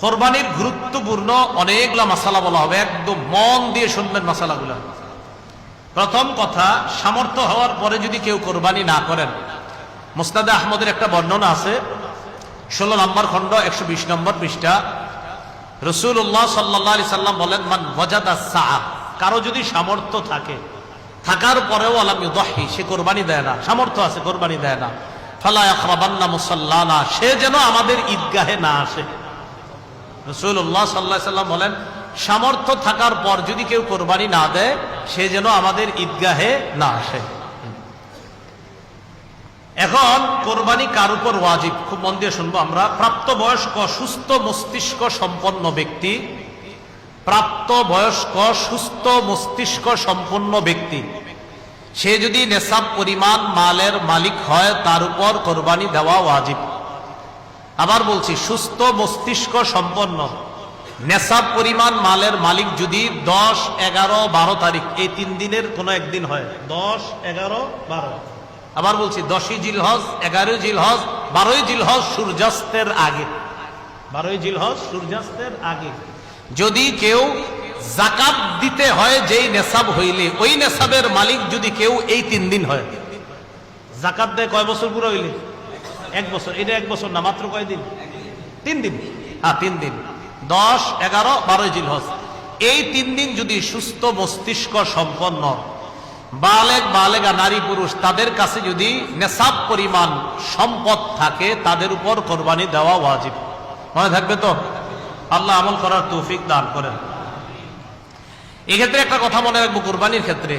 কোরবানির গুরুত্বপূর্ণ অনেকগুলা মাসালা বলা হবে, একদম মন দিয়ে শুনবেন মাসালাগুলা। প্রথম কথা, সামর্থ্য হওয়ার পরে যদি কেউ কোরবানি না করেন, মুসনাদে আহমদের একটা বর্ণনা আছে, 16 নম্বর খণ্ড 120 নম্বর পৃষ্ঠা। রাসূলুল্লাহ সাল্লাল্লাহু আলাইহি সাল্লাম বলেন, মান ওয়াজাদা সাআ, কারো যদি সামর্থ্য থাকে, থাকার পরেও আলাম ইউদাহি, সে কোরবানি দেয় না, সামর্থ্য আছে কোরবানি দেয় না, ফালা ইয়াকরাবান্না মুসাল্লানা, সে যেন আমাদের ঈদগাহে না আসে। রাসূলুল্লাহ সাল্লাল্লাহু আলাইহি সাল্লাম বলেন, সামর্থ্য থাকার পর যদি কেউ কোরবানি না দেয়, সে যেন আমাদের ঈদগাহে না আসে। এখন কোরবানি কার উপর ওয়াজিব, খুব মন দিয়ে শুনবো আমরা। প্রাপ্তবয়স্ক সুস্থ মস্তিষ্ক সম্পন্ন ব্যক্তি, প্রাপ্তবয়স্ক সুস্থ মস্তিষ্ক সম্পন্ন ব্যক্তি, সে যদি নেশাব পরিমাণ মালের মালিক হয়, তার উপর কোরবানি দেওয়া ওয়াজিব। আবার বলছি, সুস্থ মস্তিষ্ক সম্পন্ন নেশাব পরিমাণ মালের মালিক যদি 10, 11, 12 তারিখ এই 3 দিনের কোনো একদিন হয়, 10, 11, 12, আবার বলছি 10ই জিলহজ, 11ই জিলহজ, 12ই জিলহজ সূর্যাস্তের আগে, 12ই জিলহজ সূর্যাস্তের আগে যদি কেউ যাকাত দিতে হয়, যেই নেশাব হইলে ওই নেশাবের মালিক যদি কেউ এই 3 দিন হয়, যাকাত দেয় কয় বছর পুরো হইলে? 1 বছর। এটা 1 বছর না, মাত্র কয় দিন? 3 দিন। হ্যাঁ, 3 দিন, 10, 11, 12 জিলহজ, এই 3 দিন যদি সুস্থ মস্তিষ্ক সম্পন্ন বালেগা নারী পুরুষ, তাদের কাছে যদি নেশাব পরিমাণ সম্পদ থাকে, তাদের উপর কোরবানি দেওয়া ওয়াজিব। মনে থাকবে তো? আল্লাহ আমল করার তৌফিক দান করেন। এক্ষেত্রে একটা কথা মনে রাখবো, কোরবানির ক্ষেত্রে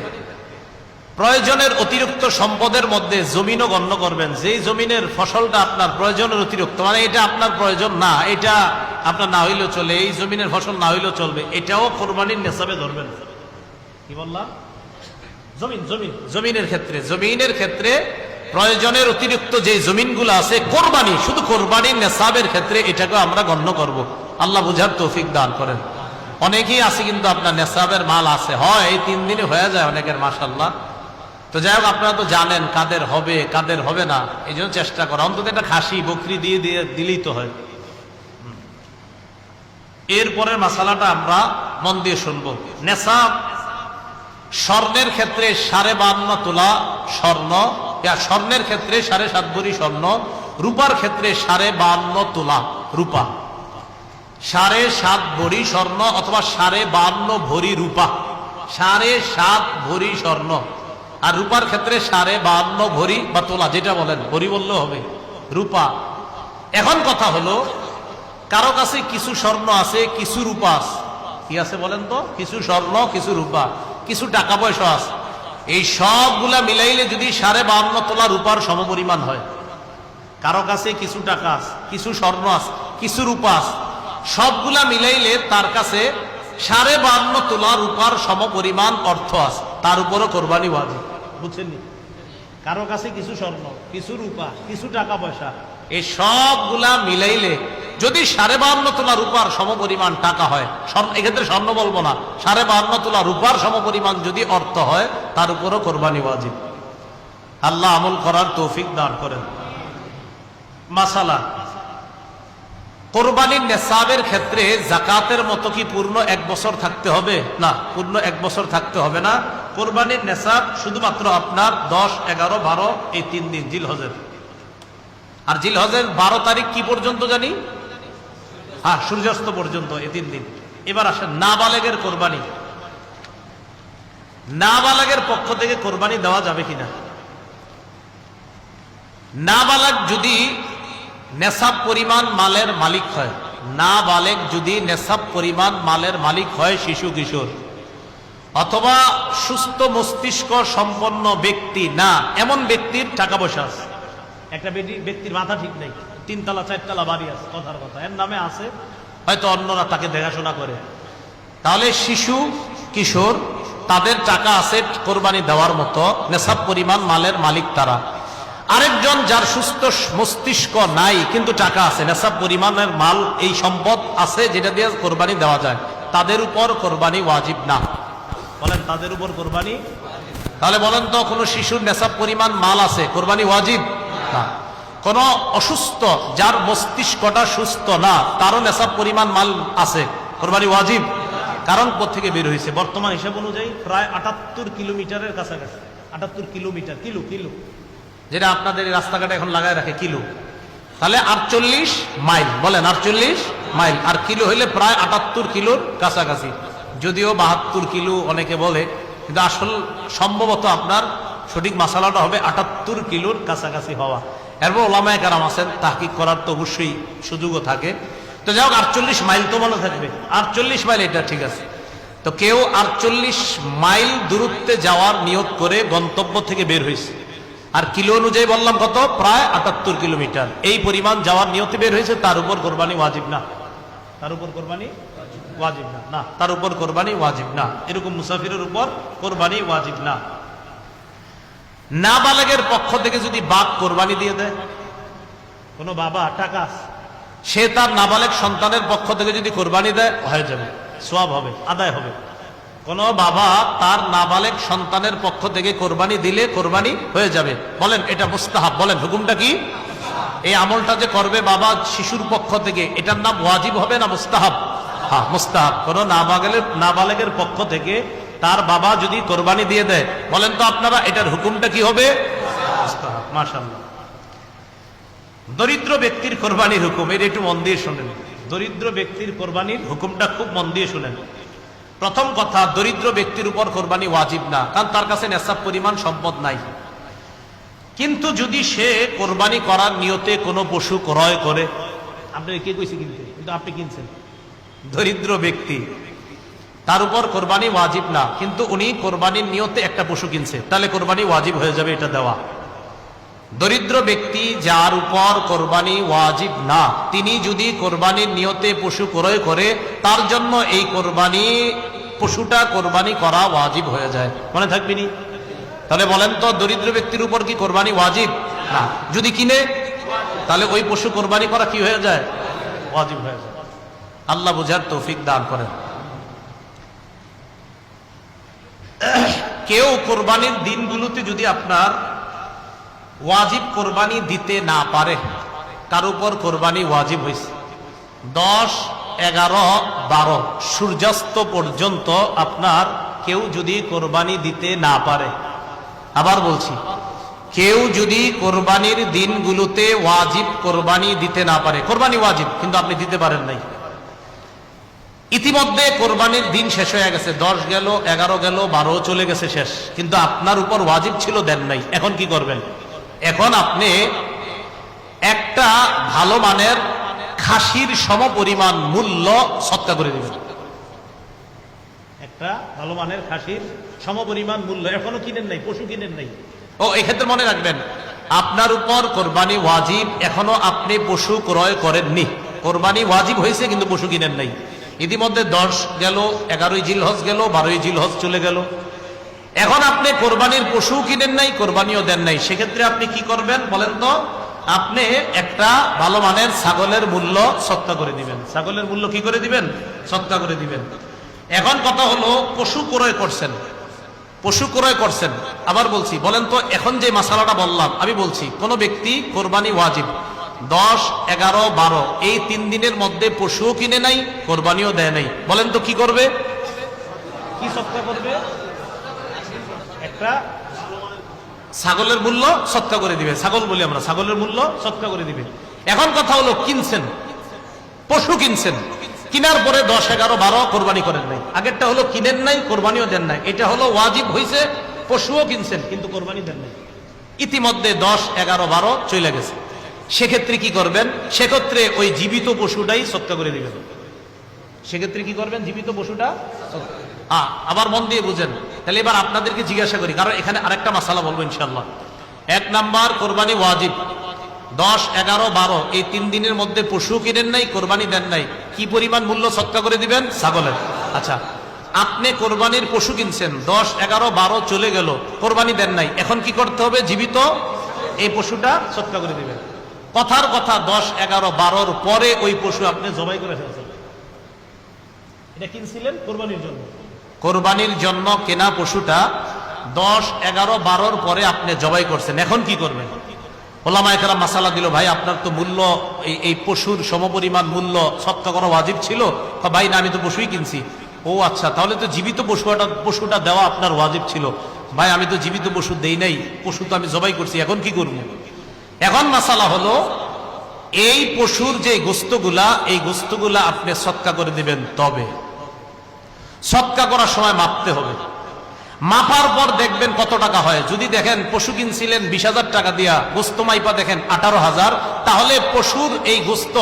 প্রয়োজনের অতিরিক্ত সম্পদের মধ্যে জমিনও গণ্য করবেন। যেই জমিনের ফসলটা আপনার প্রয়োজনের অতিরিক্ত, মানে এটা আপনার প্রয়োজন না, এটা আপনার না হইলেও চলে, এই জমিনের ফসল না হইলেও চলবে, এটাও কোরবানির নেশাবে ধরবেন। কি বললাম? জমিনের ক্ষেত্রে প্রয়োজনের অতিরিক্ত যে জমিনগুলো আছে, কোরবানি, শুধু কোরবানির নেশাবের ক্ষেত্রে এটাকে আমরা গণ্য করব। আল্লাহ বুঝার তৌফিক দান করেন। অনেকেই আছে কিন্তু আপনার নেশাবের মাল আছে, হয় এই 3 দিনে হয়ে যায় অনেকের, মাশাআল্লাহ। তো যাই হোক, আপনারা তো জানেন কাদের হবে কাদের হবে না, এই জন্য চেষ্টা করা, অন্তত একটা খাসি বকরি দিয়ে দিলেই তো হয়। এরপরের মাসালাটা আমরা মন দিয়ে শুনবো। নেশাব স্বর্ণের ক্ষেত্রে 52.5 তোলা স্বর্ণ, স্বর্ণের ক্ষেত্রে 7.5 ভরি স্বর্ণ, রূপার ক্ষেত্রে 52.5 তোলা রূপা, 7.5 ভরি স্বর্ণ অথবা 52.5 ভরি রূপা, 7.5 ভরি স্বর্ণ, আর রূপার ক্ষেত্রে 52.5 ভরি বা তোলা, যেটা বলেন, ভরি বললেও হবে, রূপা। এখন কথা হলো, কারো কাছে কিছু স্বর্ণ আছে, কিছু রূপা আছে। কি আছে বলেন তো? কিছু স্বর্ণ, কিছু রূপা, কিছু টাকা পয়সা আছে। এই সবগুলা মিলাইলে যদি 52.5 তোলা রূপার সমপরিমাণ হয়, কারো কাছে কিছু টাকা আছে, কিছু স্বর্ণ আছে, কিছু রূপা আছে, সবগুলা মিলাইলে তার কাছে 52.5 তোলা রূপার সমপরিমাণ অর্থ আছে, তার উপরও কোরবানি ওয়াজিব। বুঝছেন? কারো কাছে কিছু স্বর্ণ, কিছু রূপা, কিছু টাকা পয়সা, এই সবগুলা মিলাইলে যদি 52.5 তোলা রূপার সমপরিমাণ টাকা হয়, এক্ষেত্রে স্বর্ণ বলবো না, 52.5 তোলা রূপার সমপরিমাণ যদি অর্থ হয়, তার উপরও কোরবানি ওয়াজিব। আল্লাহ আমল করার তৌফিক দান করেন। মাসালা, কোরবানির নেশাবের ক্ষেত্রে যাকাতের মতো কি পূর্ণ 1 বছর থাকতে হবে? না, পূর্ণ 1 বছর থাকতে হবে না। কোরবানির নেশাব শুধুমাত্র আপনার 10, 11, 12 এই 3 দিন জিলহজের। আর জিলহজের 12 তারিখ কি পর্যন্ত জানি? হ্যাঁ, সূর্যাস্ত পর্যন্ত, এই 3 দিন। এবার আসেন নাবালেগের কোরবানি। নাবালেগের পক্ষ থেকে কোরবানি দেওয়া যাবে কিনা? নাবালেগ যদি নেশাব পরিমাণ মালের মালিক হয়, নাবালেগ যদি নেশাব পরিমাণ মালের মালিক হয়, শিশু কিশোর অথবা সুস্থ মস্তিষ্ক সম্পন্ন ব্যক্তি না, এমন ব্যক্তির টাকা পয়সা আছে। একটা ব্যক্তির মাথা ঠিক নেই, 3 তলা 4 তলা বাড়ি আছে, কথার কথা, এর নামে আছে, হয়তো অন্যরা তাকে দেখাশোনা করে, তাহলে শিশু কিশোর তাদের টাকা আছে কোরবানি দেওয়ার মতো, নেশাব পরিমাণ মালের মালিক তারা। আরেকজন যার সুস্থ মস্তিষ্ক নাই কিন্তু টাকা আছে, নেশাব পরিমাণের মাল, এই সম্পদ আছে যেটা দিয়ে কোরবানি দেওয়া যায়, তাদের উপর কোরবানি ওয়াজিব না। বলেন, তাদের উপর কোরবানি? তাহলে বলেন তো, কোনো শিশুর নেশাব পরিমাণ মাল আছে, কোরবানি ওয়াজিব না। কোন অসুস্থ, যার মস্তিষ্কটা সুস্থ না, তারও নেশাব পরিমাণ মাল আছে, কোরবানি ওয়াজিব। কারণ কোত্থেকে বের হয়েছে? বর্তমান হিসাব অনুযায়ী প্রায় 78 কিলোমিটারের কাছাকাছি। 78 কিলোমিটার, কিলো কিলো, যেটা আপনাদের রাস্তাঘাটে এখন লাগায় রাখে কিলো, তাহলে 48 মাইল, বলেন 48 মাইল, আর কিলো হইলে প্রায় 78 কিলোর কাছাকাছি। যদিও 72 কিলো অনেকে বলে, কিন্তু আসল সম্ভবত আপনার সঠিক মাসালাটা হবে 78 কিলোর কাছাকাছি হওয়া। এরপর ওলামায়ে কেরাম আছেন, তাহকিক করার তো অবশ্যই সুযোগও থাকে। তো যাই হোক, 48 মাইল তো মনে থাকবে, 48 মাইল, এটা ঠিক আছে। তো কেউ 48 মাইল দূরত্বে যাওয়ার নিয়ত করে গন্তব্য থেকে বের হয়েছে, আর কিলো অনুযায়ী বললাম কত, প্রায় 78 কিলোমিটার, এই পরিমাণ যাওয়ার নিয়তে বের হয়েছে, তার উপর কোরবানি ওয়াজিব না, তার উপর কোরবানি ওয়াজিব না, না তার উপর কোরবানি ওয়াজিব না। এরকম মুসাফিরের উপর কোরবানি ওয়াজিব না। নাবালেগের পক্ষ থেকে যদি বাপ কোরবানি দিয়ে দেয়, কোন বাবা টাকা আছে, সে তার নাবালেগ সন্তানের পক্ষ থেকে যদি কোরবানি দেয়, হয়ে যাবে, সওয়াব হবে, আদায় হবে। কোন বাবা তার নাবালেগ সন্তানের পক্ষ থেকে কোরবানি দিলে কোরবানি হয়ে যাবে। বলেন এটা মুস্তাহাব, বলেন হুকুমটা কি? এই আমলটা যে করবে বাবা শিশুর পক্ষ থেকে, এটার নাম ওয়াজিব হবে না মুস্তাহাব? হ্যাঁ, মুস্তাহাব। কোন নাবালেগের পক্ষ থেকে তার বাবা যদি কোরবানি দিয়ে দেয়, বলেন তো আপনারা এটার হুকুমটা কি হবে? মুস্তাহাব। মাশাআল্লাহ। দরিদ্র ব্যক্তির কোরবানির হুকুম, এটা একটু মন দিয়ে শুনেন। দরিদ্র ব্যক্তির কোরবানির হুকুমটা খুব মন দিয়ে শুনেন। প্রথম কথা, দরিদ্র ব্যক্তির উপর কোরবানি ওয়াজিব না, কারণ তার কাছে নেশাব পরিমাণ সম্পদ নাই। কিন্তু যদি সে কোরবানি করার নিয়তে কোনো পশু ক্রয় করে, আপনি কে কইছে কিনতে, কিন্তু আপনি কিনছেন, দরিদ্র ব্যক্তি, তার উপর কোরবানি ওয়াজিব না, কিন্তু উনি কোরবানির নিয়তে একটা পশু কিনছে, তাহলে কোরবানি ওয়াজিব হয়ে যাবে এটা দেওয়া। দরিদ্র ব্যক্তি যার উপর কোরবানি ওয়াজিব না, তিনি যদি কোরবানির নিয়তে পশু ক্রয় করে, তার জন্য এই কোরবানি পশুটা কোরবানি করা ওয়াজিব হয়ে যায়। মনে থাকবেনি? তাহলে বলেন তো, দরিদ্র ব্যক্তির উপর কি কোরবানি ওয়াজিব না? যদি কিনে, তাহলে ওই পশু কোরবানি করা কি হয়ে যায়? ওয়াজিব হয়ে যায়। আল্লাহ বুঝার তৌফিক দান করেন। কেউ কোরবানির দিনগুলোতে যদি আপনার ওয়াজিব কোরবানি দিতে না পারে, তার উপর কোরবানি ওয়াজিব হয়েছে 10, 11, 12 সূর্যাস্ত পর্যন্ত আপনার কেউ যদি কোরবানি দিতে না পারে, আবার বলছি, কেউ যদি কোরবানির দিনগুলোতে ওয়াজিব কোরবানি দিতে না পারে, কোরবানি ওয়াজিব কিন্তু আপনি দিতে পারেন নাই, ইতিমধ্যে কোরবানির দিন শেষ হয়ে গেছে, 10 গেল, 11 গেল, 12 চলে গেছে শেষ, কিন্তু আপনার উপর ওয়াজিব ছিল, দেন নাই, এখন কি করবেন? এখন আপনি একটা ভালো মানের খাসির সমপরিমাণ মূল্য সদকা করে দিবেন। একটা ভালো মানের খাসির সমপরিমাণ মূল্য, এখনো কিনেন নাই, পশু কিনেন নাই। ও, এক্ষেত্রে মনে রাখবেন, আপনার উপর কোরবানি ওয়াজিব, এখনো আপনি পশু ক্রয় করেননি। কোরবানি ওয়াজিব হয়েছে কিন্তু পশু কিনেন নাই। ইতিমধ্যে 10 গেল, 11ই জিলহজ গেল, 12ই জিলহজ চলে গেল, এখন আপনি কোরবানির পশু কিনেন নাই, কোরবানিও দেন নাই। সেক্ষেত্রে আপনি কি করবেন বলেন তো? আপনি একটা ভালো মানের ছাগলের মূল্য সদকা করে দিবেন। ছাগলের মূল্য কি করে দিবেন? সদকা করে দিবেন। এখন কথা হলো, পশু ক্রয় করছেন, পশু ক্রয় করছেন, আবার বলছি, বলেন তো এখন যে মাসালাটা বললাম, আমি বলছি কোন ব্যক্তি কোরবানি ওয়াজিব 10, 11, 12 এই 3 দিনের মধ্যে পশুও কিনে নাই, কোরবানিও দেয় নাই, বলেন তো কি করবে? কি সদকা করবে? একটা ছাগলের মূল্য সদকা করে দিবে। ছাগল বলি আমরা, ছাগলের মূল্য সদকা করে দিবে। এখন কথা হলো, কিনছেন, পশু কিনছেন, কিনার পরে 10, 11, 12 কোরবানি করেন নাই। আগেরটা হলো কিনেন নাই, কোরবানিও দেন নাই। এটা হলো ওয়াজিব হয়েছে, পশুও কিনছেন কিন্তু কোরবানি দেন নাই। ইতিমধ্যে 10, 11, 12 চলে গেছে। সেক্ষেত্রে কি করবেন? সেক্ষেত্রে ওই জীবিত পশুটাই সদকা করে দিবেন। সেক্ষেত্রে কি করবেন? জীবিত পশুটা। আবার মন দিয়ে বুঝেন। তাহলে এবার আপনাদেরকে জিজ্ঞাসা করি, কারণ এখানে আরেকটা মাসালা বলবো ইনশাল্লাহ। 1 নাম্বার, কোরবানি ওয়াজিব 10, 11, 12 এই 3 দিনের মধ্যে পশু কিনেন নাই, কোরবানি দেন নাই, কি পরিমাণ মূল্য সদকা করে দিবেন? ছাগলের। আচ্ছা, আপনি কোরবানির পশু কিনছেন, 10, 11, 12 চলে গেল, কোরবানি দেন নাই, এখন কি করতে হবে? জীবিত এই পশুটা সদকা করে দিবেন। কথার কথা, 10, 11, 12 পরে ওই পশু আপনি জবাই করে ফেলছেন। এটা কিনছিলেন কোরবানির জন্য, কোরবানির জন্য কেনা পশুটা 10, 11, 12 পরে আপনি জবাই করছেন, এখন কি করবেন? ওলামায়ে কেরাম মাসালা দিল, ভাই আপনার তো মূল্য এই পশুর সমপরিমাণ মূল্য সৎকা করা ওয়াজিব ছিল। ভাই না, আমি তো পশুই কিনছি। ও আচ্ছা, তাহলে তো জীবিত পশুটা দেওয়া আপনার ওয়াজিব ছিল। ভাই আমি তো জীবিত পশু দেই নাই, পশু তো আমি জবাই করছি, এখন কি করব? এখন মাসালা হলো, এই পশুর যে গোস্তগুলা, এই গোস্তগুলা আপনি সৎকা করে দিবেন। তবে সৎকা করার সময় মাপতে হবে। মাপার পর দেখবেন কত টাকা হয়। যদি দেখেন পশু কিনছিলেন 20,000 টাকা দিয়া, গোস্ত মাইপা দেখেন 18,000, তাহলে পশুর এই গোস্ত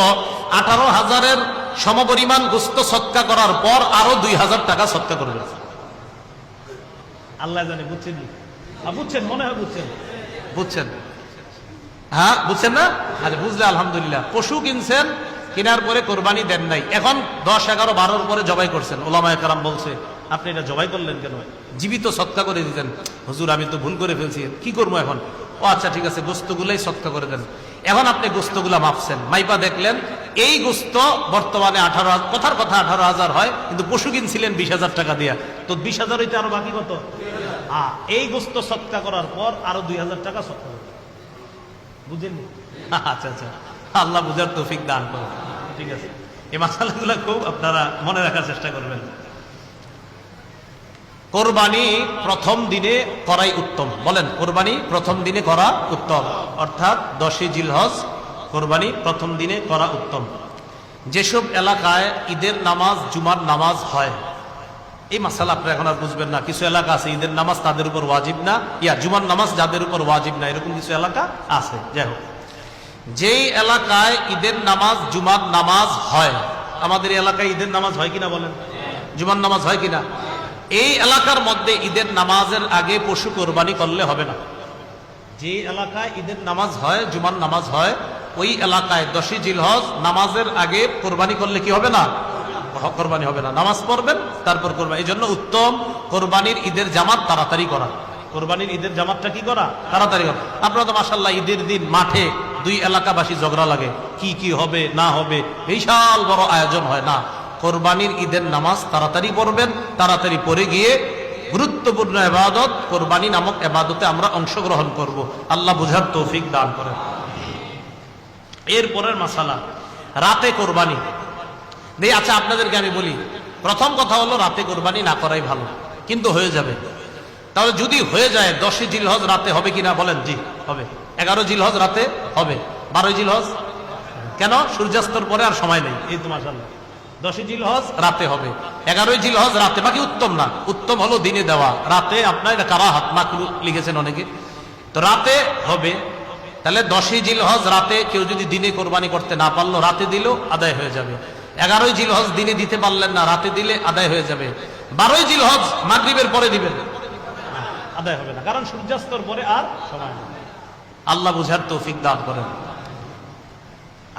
18,000-এর সমপরিমাণ গোস্ত সৎকা করার পর আরো 2,000 টাকা সৎকা করবেন। আল্লাহ জানে, বুঝছেন? বুঝছেন, মনে হয় বুঝছেন। বুঝছেন? হ্যাঁ, বুঝছেন না? আচ্ছা, বুঝলে আলহামদুলিল্লাহ। পশু কিনছেন, কেনার পরে কোরবানি দেন নাই, এখন 10, 11, 12 পরে জবাই করছেন। ওলামায়ে কেরাম বলছে, আপনি এটা জবাই করলেন কেন? জীবিত সৎকা করে দিতেন। হুজুর আমি তো ভুল করে ফেলছি, কি করবো এখন? ও আচ্ছা ঠিক আছে, গোস্তগুলাই সৎকা করে দেন। এখন আপনি গোস্তগুলা মাপছেন, মাইপা দেখলেন এই গোস্ত বর্তমানে 18,000, কথার কথা 18,000 হয়, কিন্তু পশু কিনছিলেন 20,000 টাকা দিয়া, তো 20,000 হইতে আরো বাকি কত? এই গোস্ত সৎকা করার পর আরো 2,000 টাকা সৎকা করবেন। বুঝেন? আচ্ছা আচ্ছা, আল্লাহ বুঝার তৌফিক দান করুন। ঠিক আছে, এই মাসালাগুলো খুব আপনারা মনে রাখার চেষ্টা করবেন। কোরবানি প্রথম দিনে করাই উত্তম। বলেন, কোরবানি প্রথম দিনে করা উত্তম, অর্থাৎ 10 জিলহজ কোরবানি প্রথম দিনে করা উত্তম। যেসব এলাকায় ঈদের নামাজ, জুমার নামাজ হয়, এই মাসালা আপনারা এখন আর বুঝবেন না। কিছু এলাকা আছে ঈদের নামাজ তাদের উপর ওয়াজিব না, জুমার নামাজ যাদের উপর ওয়াজিব না, এরকম কিছু এলাকা আছে। যাই হোক, যেই এলাকায় ঈদের নামাজ, জুমার নামাজ হয়, আমাদের এলাকায় ঈদের নামাজ হয় কিনা বলেন? জুমার নামাজ হয় কিনা? এই এলাকার মধ্যে ঈদের নামাজের আগে পশু কোরবানি করলে হবে না। যে এলাকায় ঈদের নামাজ হয়, জুমার নামাজ হয়, ওই এলাকায় 10 জিলহজ নামাজের আগে কোরবানি করলে কি হবে না? কোরবানি হবে না। নামাজ পড়বেন, তারপর কোরবানি। এই জন্য উত্তম কোরবানির ঈদের জামাত তাড়াতাড়ি করা। কোরবানির ঈদের জামাতটা কি করা? তাড়াতাড়ি করা। আপনারা তো মাশাআল্লাহ ঈদের দিন মাঠে 2 এলাকাবাসী ঝগড়া লাগে, কি হবে না হবে, বিশাল বড় আয়োজন হয় না। কোরবানির ঈদের নামাজ তাড়াতাড়ি পড়বেন, তাড়াতাড়ি পড়ে গিয়ে গুরুত্বপূর্ণ ইবাদত কোরবানি নামক ইবাদতে আমরা অংশগ্রহণ করব। আল্লাহ বুঝার তৌফিক দান করেন। এরপরের মাসালা, রাতে কোরবানি। আচ্ছা আপনাদেরকে আমি বলি, প্রথম কথা হলো রাতে কোরবানি না করাই ভালো, কিন্তু হয়ে যাবে। তাহলে যদি হয়ে যায় 10 জিলহজ রাতে হবে কিনা বলেন? জি হবে। 11 জিলহজ রাতে হবে। 12 জিলহজ কেন? সূর্যাস্তর পরে আর সময় নেই। এই তো মাশাআল্লাহ, 10 জিলহজ রাতে হবে, 11 জিলহজ রাতে। বাকি উত্তম না, উত্তম হলো দিনে দেওয়া। রাতে আপনার এটা কারাহাত মাকরুহ লিখেছেন অনেকে, তো রাতে হবে। তাহলে 10 জিলহজ রাতে কেউ যদি দিনে কোরবানি করতে না পারলো, রাতে দিল আদায় হয়ে যাবে। 11 জিলহজ দিনে দিতে পারলেন না, রাতে দিলে আদায় হয়ে যাবে। 12 জিলহজ মাগরিবের পরে দিবেন, আদায় হবে না, কারণ সূর্যাস্তর পরে আর সময় নেই। আল্লাহ বুঝার তৌফিক দান করেন।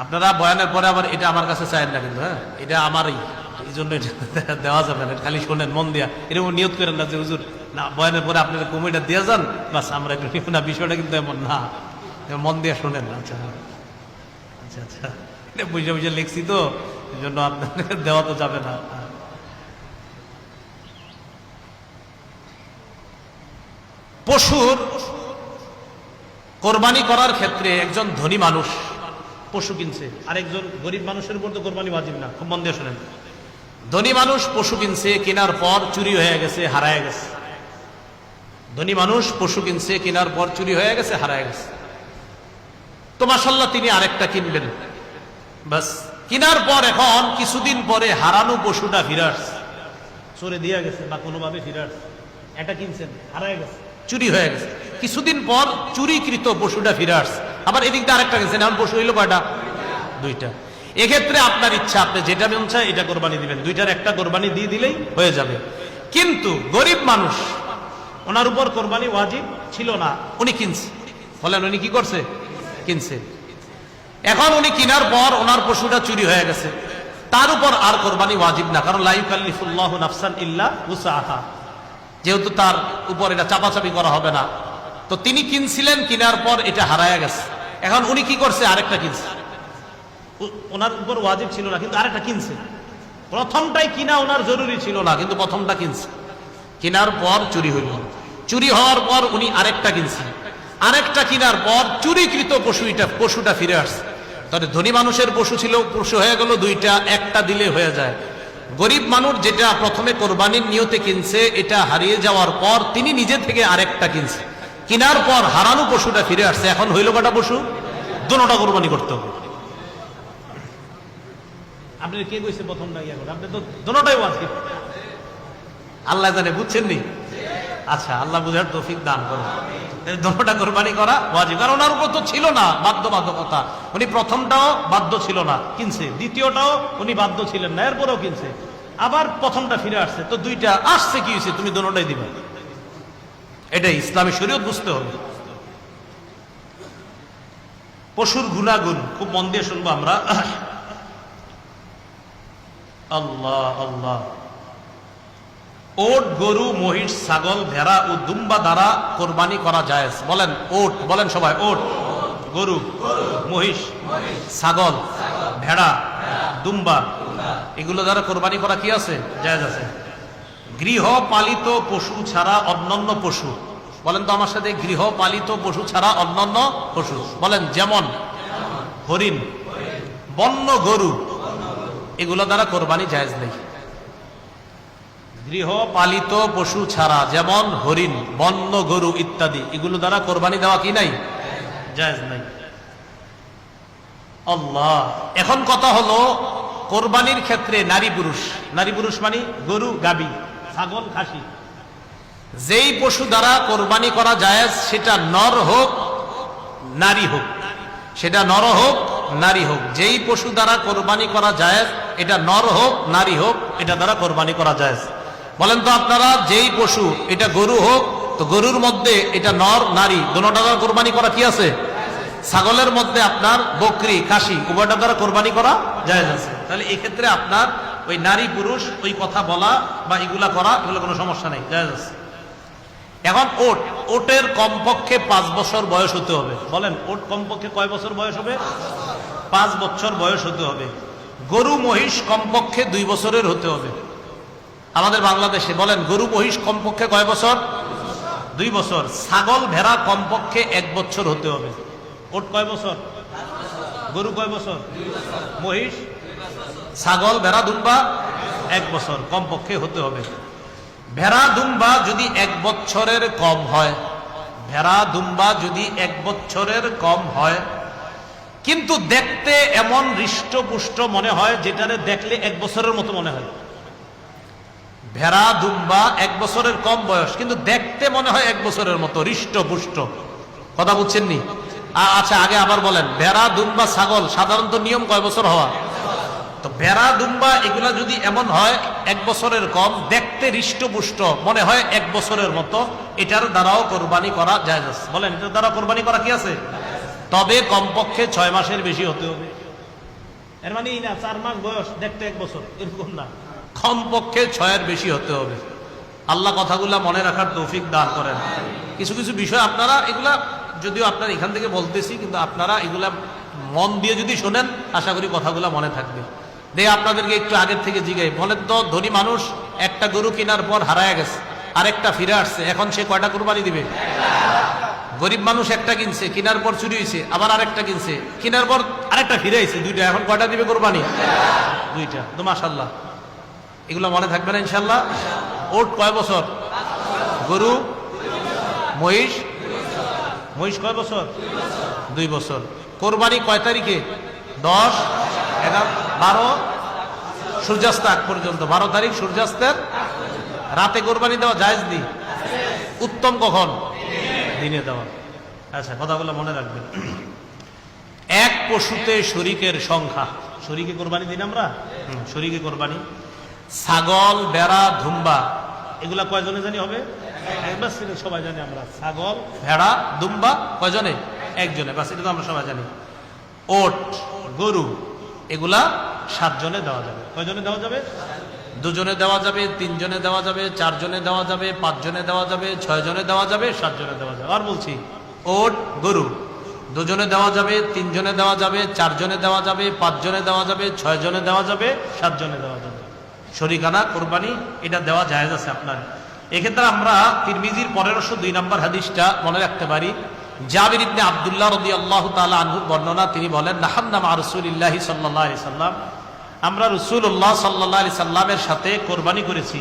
আপনারা বয়ানের পরে আবার এটা আমার কাছে চাইেন না কিন্তু, হ্যাঁ এটা আমারই, এই জন্য এটা দেওয়া যাবে না। খালি শোনেন মন দিয়া, এরকম নিয়ত করেন না যে হুজুর না বয়ানের পরে আপনারা কমিটা দিয়ে যান, বাস আমরা একটু নিব না। বিষয়টা কিন্তু এমন না, মন দিয়ে শোনেন। আচ্ছা আচ্ছা আচ্ছা, এটা বুঝে বুঝে লিখছি তো, এই জন্য আপনাদের দেওয়া তো যাবে না। পশুর কোরবানি করার ক্ষেত্রে একজন ধনী মানুষ পশু কিনছে, আর একজন গরিব মানুষের উপর তো কোরবানি ওয়াজিব না। খুব মন দিয়ে শোনেন, ধনী মানুষ পশু কিনছে, কেনার পর চুরি হয়ে গেছে, হারায় গেছে। ধনী মানুষ পশু কিনছে, কেনার পর চুরি হয়ে গেছে, হারায় গেছে। তো মাশাআল্লাহ তিনি আরেকটা কিনবেন, বাস কেনার পর এখন কিছুদিন পরে হারানো পশুটা ফিরে আসছে, চোরে দিয়ে গেছে বা কোনোভাবে ফিরে আসছে। এটা কিনছেন, হারায় গেছে, চুরি হয়ে গেছে। কিছুদিন পর চুরিকৃত পশুটা ফিরে আসছে, আবার এদিক দিয়ে আরেকটা কিনছেন, এখন পশু হইলো কয়টা? 2টা। এক্ষেত্রে আপনার ইচ্ছা, আপনি যেটা মন চায় এটা কোরবানি দিবেন, 2টার একটা কোরবানি দিয়ে দিলেই হয়ে যাবে। কিন্তু গরিব মানুষ, ওনার উপর কোরবানি ওয়াজিব ছিল না, উনি কিনছে। বলেন উনি কি করছে? কিনছে। এখন উনি কেনার পর ওনার পশুটা চুরি হয়ে গেছে, তার উপর আর কোরবানি ওয়াজিব না, কারণ লা ইউকাল্লিফুল্লাহু নাফসান ইল্লা উসআহা, যেহেতু তার উপর এটা চাপাচাপি করা হবে না। তো তিনি কিনছিলেন, কেনার পর এটা হারায় গেছে। এখন উনি কি করছে? আরেকটা কিনছে। ওনার উপর ওয়াজিব ছিল না, কিন্তু আরেকটা কিনছে। প্রথমটাই কিনা ওনার জরুরি ছিল না, কিন্তু প্রথমটা কিনছে। কেনার পর চুরি হইল, চুরি হওয়ার পর উনি আরেকটা কিনছেন। আরেকটা কেনার পর চুরিকৃত পশুটা ফিরে আসছে, তাহলে ধনী মানুষের পশু ছিল, পশু হয়ে গেল দুইটা, একটা দিলে হয়ে যায়। গরিব মানুষ যেটা প্রথমে কোরবানির নিয়তে কিনছে, এটা হারিয়ে যাওয়ার পর তিনি নিজে থেকে আরেকটা কিনছে, কেনার পর হারানো পশুটা ফিরে আসছে, এখন হইল কটা পশু? দুটোটা কোরবানি করতে হবে। আপনি কে কইছে প্রথমটা ইয়া করে? আপনি তো দুটোটাই ওয়াজিব। আল্লাহ জানে, বুঝছেন নি? আচ্ছা, আল্লাহ বুঝার তৌফিক দান করুন। দুটোটা কোরবানি করা ওয়াজিব, কারণ ওনার উপর তো ছিল না বাধ্যবাধকতা। উনি প্রথমটাও বাধ্য ছিল না, কিনছে, দ্বিতীয়টাও উনি বাধ্য ছিলেন না, এরপরেও কিনছে, আবার প্রথমটা ফিরে আসছে, তো দুইটা আসছে, কি হয়েছে? তুমি দুটোটাই দিবে। এটাই ইসলামী শরীয়ত, বুঝতে হবে। পশুর গুণাগুণ খুব মন দিয়ে শুনবো আমরা। আল্লাহ আল্লাহ। ওট, গরু, মহিষ, ছাগল, ভেড়া ও দুম্বা দ্বারা কোরবানি করা যায়। বলেন ওট, বলেন সবাই ওট। গরু, মহিষ, ছাগল, ভেড়া, দুম্বা, এগুলো দ্বারা কোরবানি করা কি আছে? জায়েজ আছে। গৃহপালিত পশু ছাড়া অন্যান্য পশু, বলেন তো আমার সাথে, গৃহপালিত পশু ছাড়া অন্যান্য পশু, বলেন। যেমন হরিণ, বন্য গরু, এগুলো দ্বারা কোরবানি জায়েজ নেই। গৃহপালিত পশু ছাড়া, যেমন হরিণ, বন্য গরু ইত্যাদি, এগুলো দ্বারা কোরবানি দেওয়া কি নাই? জায়েজ নাই। আল্লাহ। এখন কথা হলো, কোরবানির ক্ষেত্রে নারী পুরুষ, নারী পুরুষ মানে গরু, গাবি, ছাগল, খাসি, যেই পশু দ্বারা কোরবানি করা জায়েজ, সেটা নর হোক নারী হোক, সেটা নর হোক নারী হোক, যেই পশু দ্বারা কোরবানি করা জায়েজ, এটা নর হোক নারী হোক, এটা দ্বারা কোরবানি করা জায়েজ। বলেন তো আপনারা, যেই পশু, এটা গরু হোক, তো গরুর মধ্যে এটা নর নারী দুটোটা দ্বারা কোরবানি করা কি আছে? ছাগলের মধ্যে আপনার বকরি, খাসি, উভয়টা দ্বারা কোরবানি করা জায়েজ আছে। তাহলে এই ক্ষেত্রে আপনার ওই নারী পুরুষ ওই কথা বলা বা এগুলা করা, এগুলো কোনো সমস্যা নেই, জায়েজ আছে। এখন ওট, ওটের কমপক্ষে 5 বছর বয়স হতে হবে। বলেন, ওট কমপক্ষে কয় বছর বয়স হবে? 5 বছর বয়স হতে হবে। গরু, মহিষ কমপক্ষে 2 বছরের হতে হবে। আমাদের বাংলাদেশে বলেন, গরু, মহিষ কমপক্ষে কয় বছর? 2 বছর। ছাগল, ভেড়া কমপক্ষে 1 বছর হতে হবে। ওট কয় বছর? গরু কয় বছর? মহিষ, ছাগল, ভেড়া, দুম্বা 1 বছর কমপক্ষে হতে হবে। ভেড়া, দুম্বা যদি 1 বছরের কম হয়, ভেড়া, দুম্বা যদি 1 বছরের কম হয়, কিন্তু দেখতে এমন হৃষ্টপুষ্ট মনে হয়, যেটারে দেখলে 1 বছরের মতো মনে হয়। ভেড়া, দুম্বা 1 বছরের কম বয়স, কিন্তু দেখতে মনে হয় 1 বছরের মতো, হৃষ্টপুষ্ট। কথা বুঝছেন নি? আচ্ছা, আগে আবার বলেন, ভেড়া, দুম্বা, ছাগল সাধারণত নিয়ম কয় বছর হওয়া? তো ভেড়া, দুম্বা এগুলা যদি এমন হয় 1 বছরের কম, দেখতে হৃষ্টপুষ্ট মনে হয় 1 বছরের মতো, এটার দ্বারাও কোরবানি করা জায়েজ আছে। বলেন, এটার দ্বারা কোরবানি করা কি আছে? তবে কমপক্ষে 6 মাসের বেশি হতে হবে। এর মানে এই না 4 মাস বয়স দেখতে 1 বছর, এরকম না, কমপক্ষে 6 এর বেশি হতে হবে। আল্লাহ কথাগুলা মনে রাখার তৌফিক দান করেন। কিছু কিছু বিষয় আপনারা, এগুলা যদিও আপনারা এখান থেকে বলতেছি, কিন্তু আপনারা এগুলা মন দিয়ে যদি শোনেন, আশা করি কথাগুলা মনে থাকবে। আপনাদেরকে একটু আগের থেকে জিজ্ঞাই, বলেন তো, ধনী মানুষ একটা গরু কেনার পর হারায় গেছে, আরেকটা ফিরে আসছে, এখন সে কয়টা কোরবানি দিবে? গরিব মানুষ একটা কিনছে, কেনার পর চুরি হয়েছে, আবার আরেকটা কিনছে, কেনার পর আরেকটা ফিরে আইছে, 2টা, এখন কয়টা দিবে কোরবানি? 2টা। তো মাশাআল্লাহ, এগুলো মনে থাকবে না ইনশাআল্লাহ। ওট কয় বছর? গরু, মহিষ, মহিষ কয় বছর? 2 বছর। কোরবানি কয় তারিখে? 10, 11, 12, সূর্যাস্ত আগ পর্যন্ত। 12 তারিখ সূর্যাস্তের রাতে কোরবানি দেওয়া জায়েজ নেই। উত্তম কখন? দিনে দেওয়া। আচ্ছা, কথাগুলো মনে রাখবেন। এক পশুতে শরীকের সংখ্যা, শরীকে কোরবানি দিন আমরা, শরীকে কোরবানি। ছাগল, ভেড়া, দুম্বা এগুলা কয়জনে জানি হবে? সবাই জানি আমরা। ছাগল, ভেড়া, দুম্বা কয়জনে? একজনে, বাস, এটা তো আমরা সবাই জানি। ওট, গরু, এগুলা 7 জনে দেওয়া যাবে। কয়জনে দেওয়া যাবে? 2 জনে দেওয়া যাবে, 3 জনে দেওয়া যাবে, 4 জনে দেওয়া যাবে, 5 জনে দেওয়া যাবে, 6 জনে দেওয়া যাবে, 7 জনে দেওয়া যাবে। আর বলছি, ওট, গরু 2 জনে দেওয়া যাবে, 3 জনে দেওয়া যাবে, 4 জনে দেওয়া যাবে, 5 জনে দেওয়া যাবে, 6 জনে দেওয়া যাবে, 7 জনে দেওয়া যাবে। শরীকানা কোরবানি এটা দেওয়া জায়েজ আছে আপনার। এক্ষেত্রে আমরা তিরমিজির 1502 নম্বর হাদিসটা মনে রাখতে পারি, জাবির ইবনে আব্দুল্লাহ রাদিয়াল্লাহু তাআলা আনহুর বর্ণনা, তিনি বলেন, নাহান্না মা রাসূলিল্লাহি সাল্লাল্লাহু আলাইহি সাল্লাম, আমরা রাসূলুল্লাহ সাল্লাল্লাহু আলাইহি সাল্লামের সাথে কোরবানি করেছি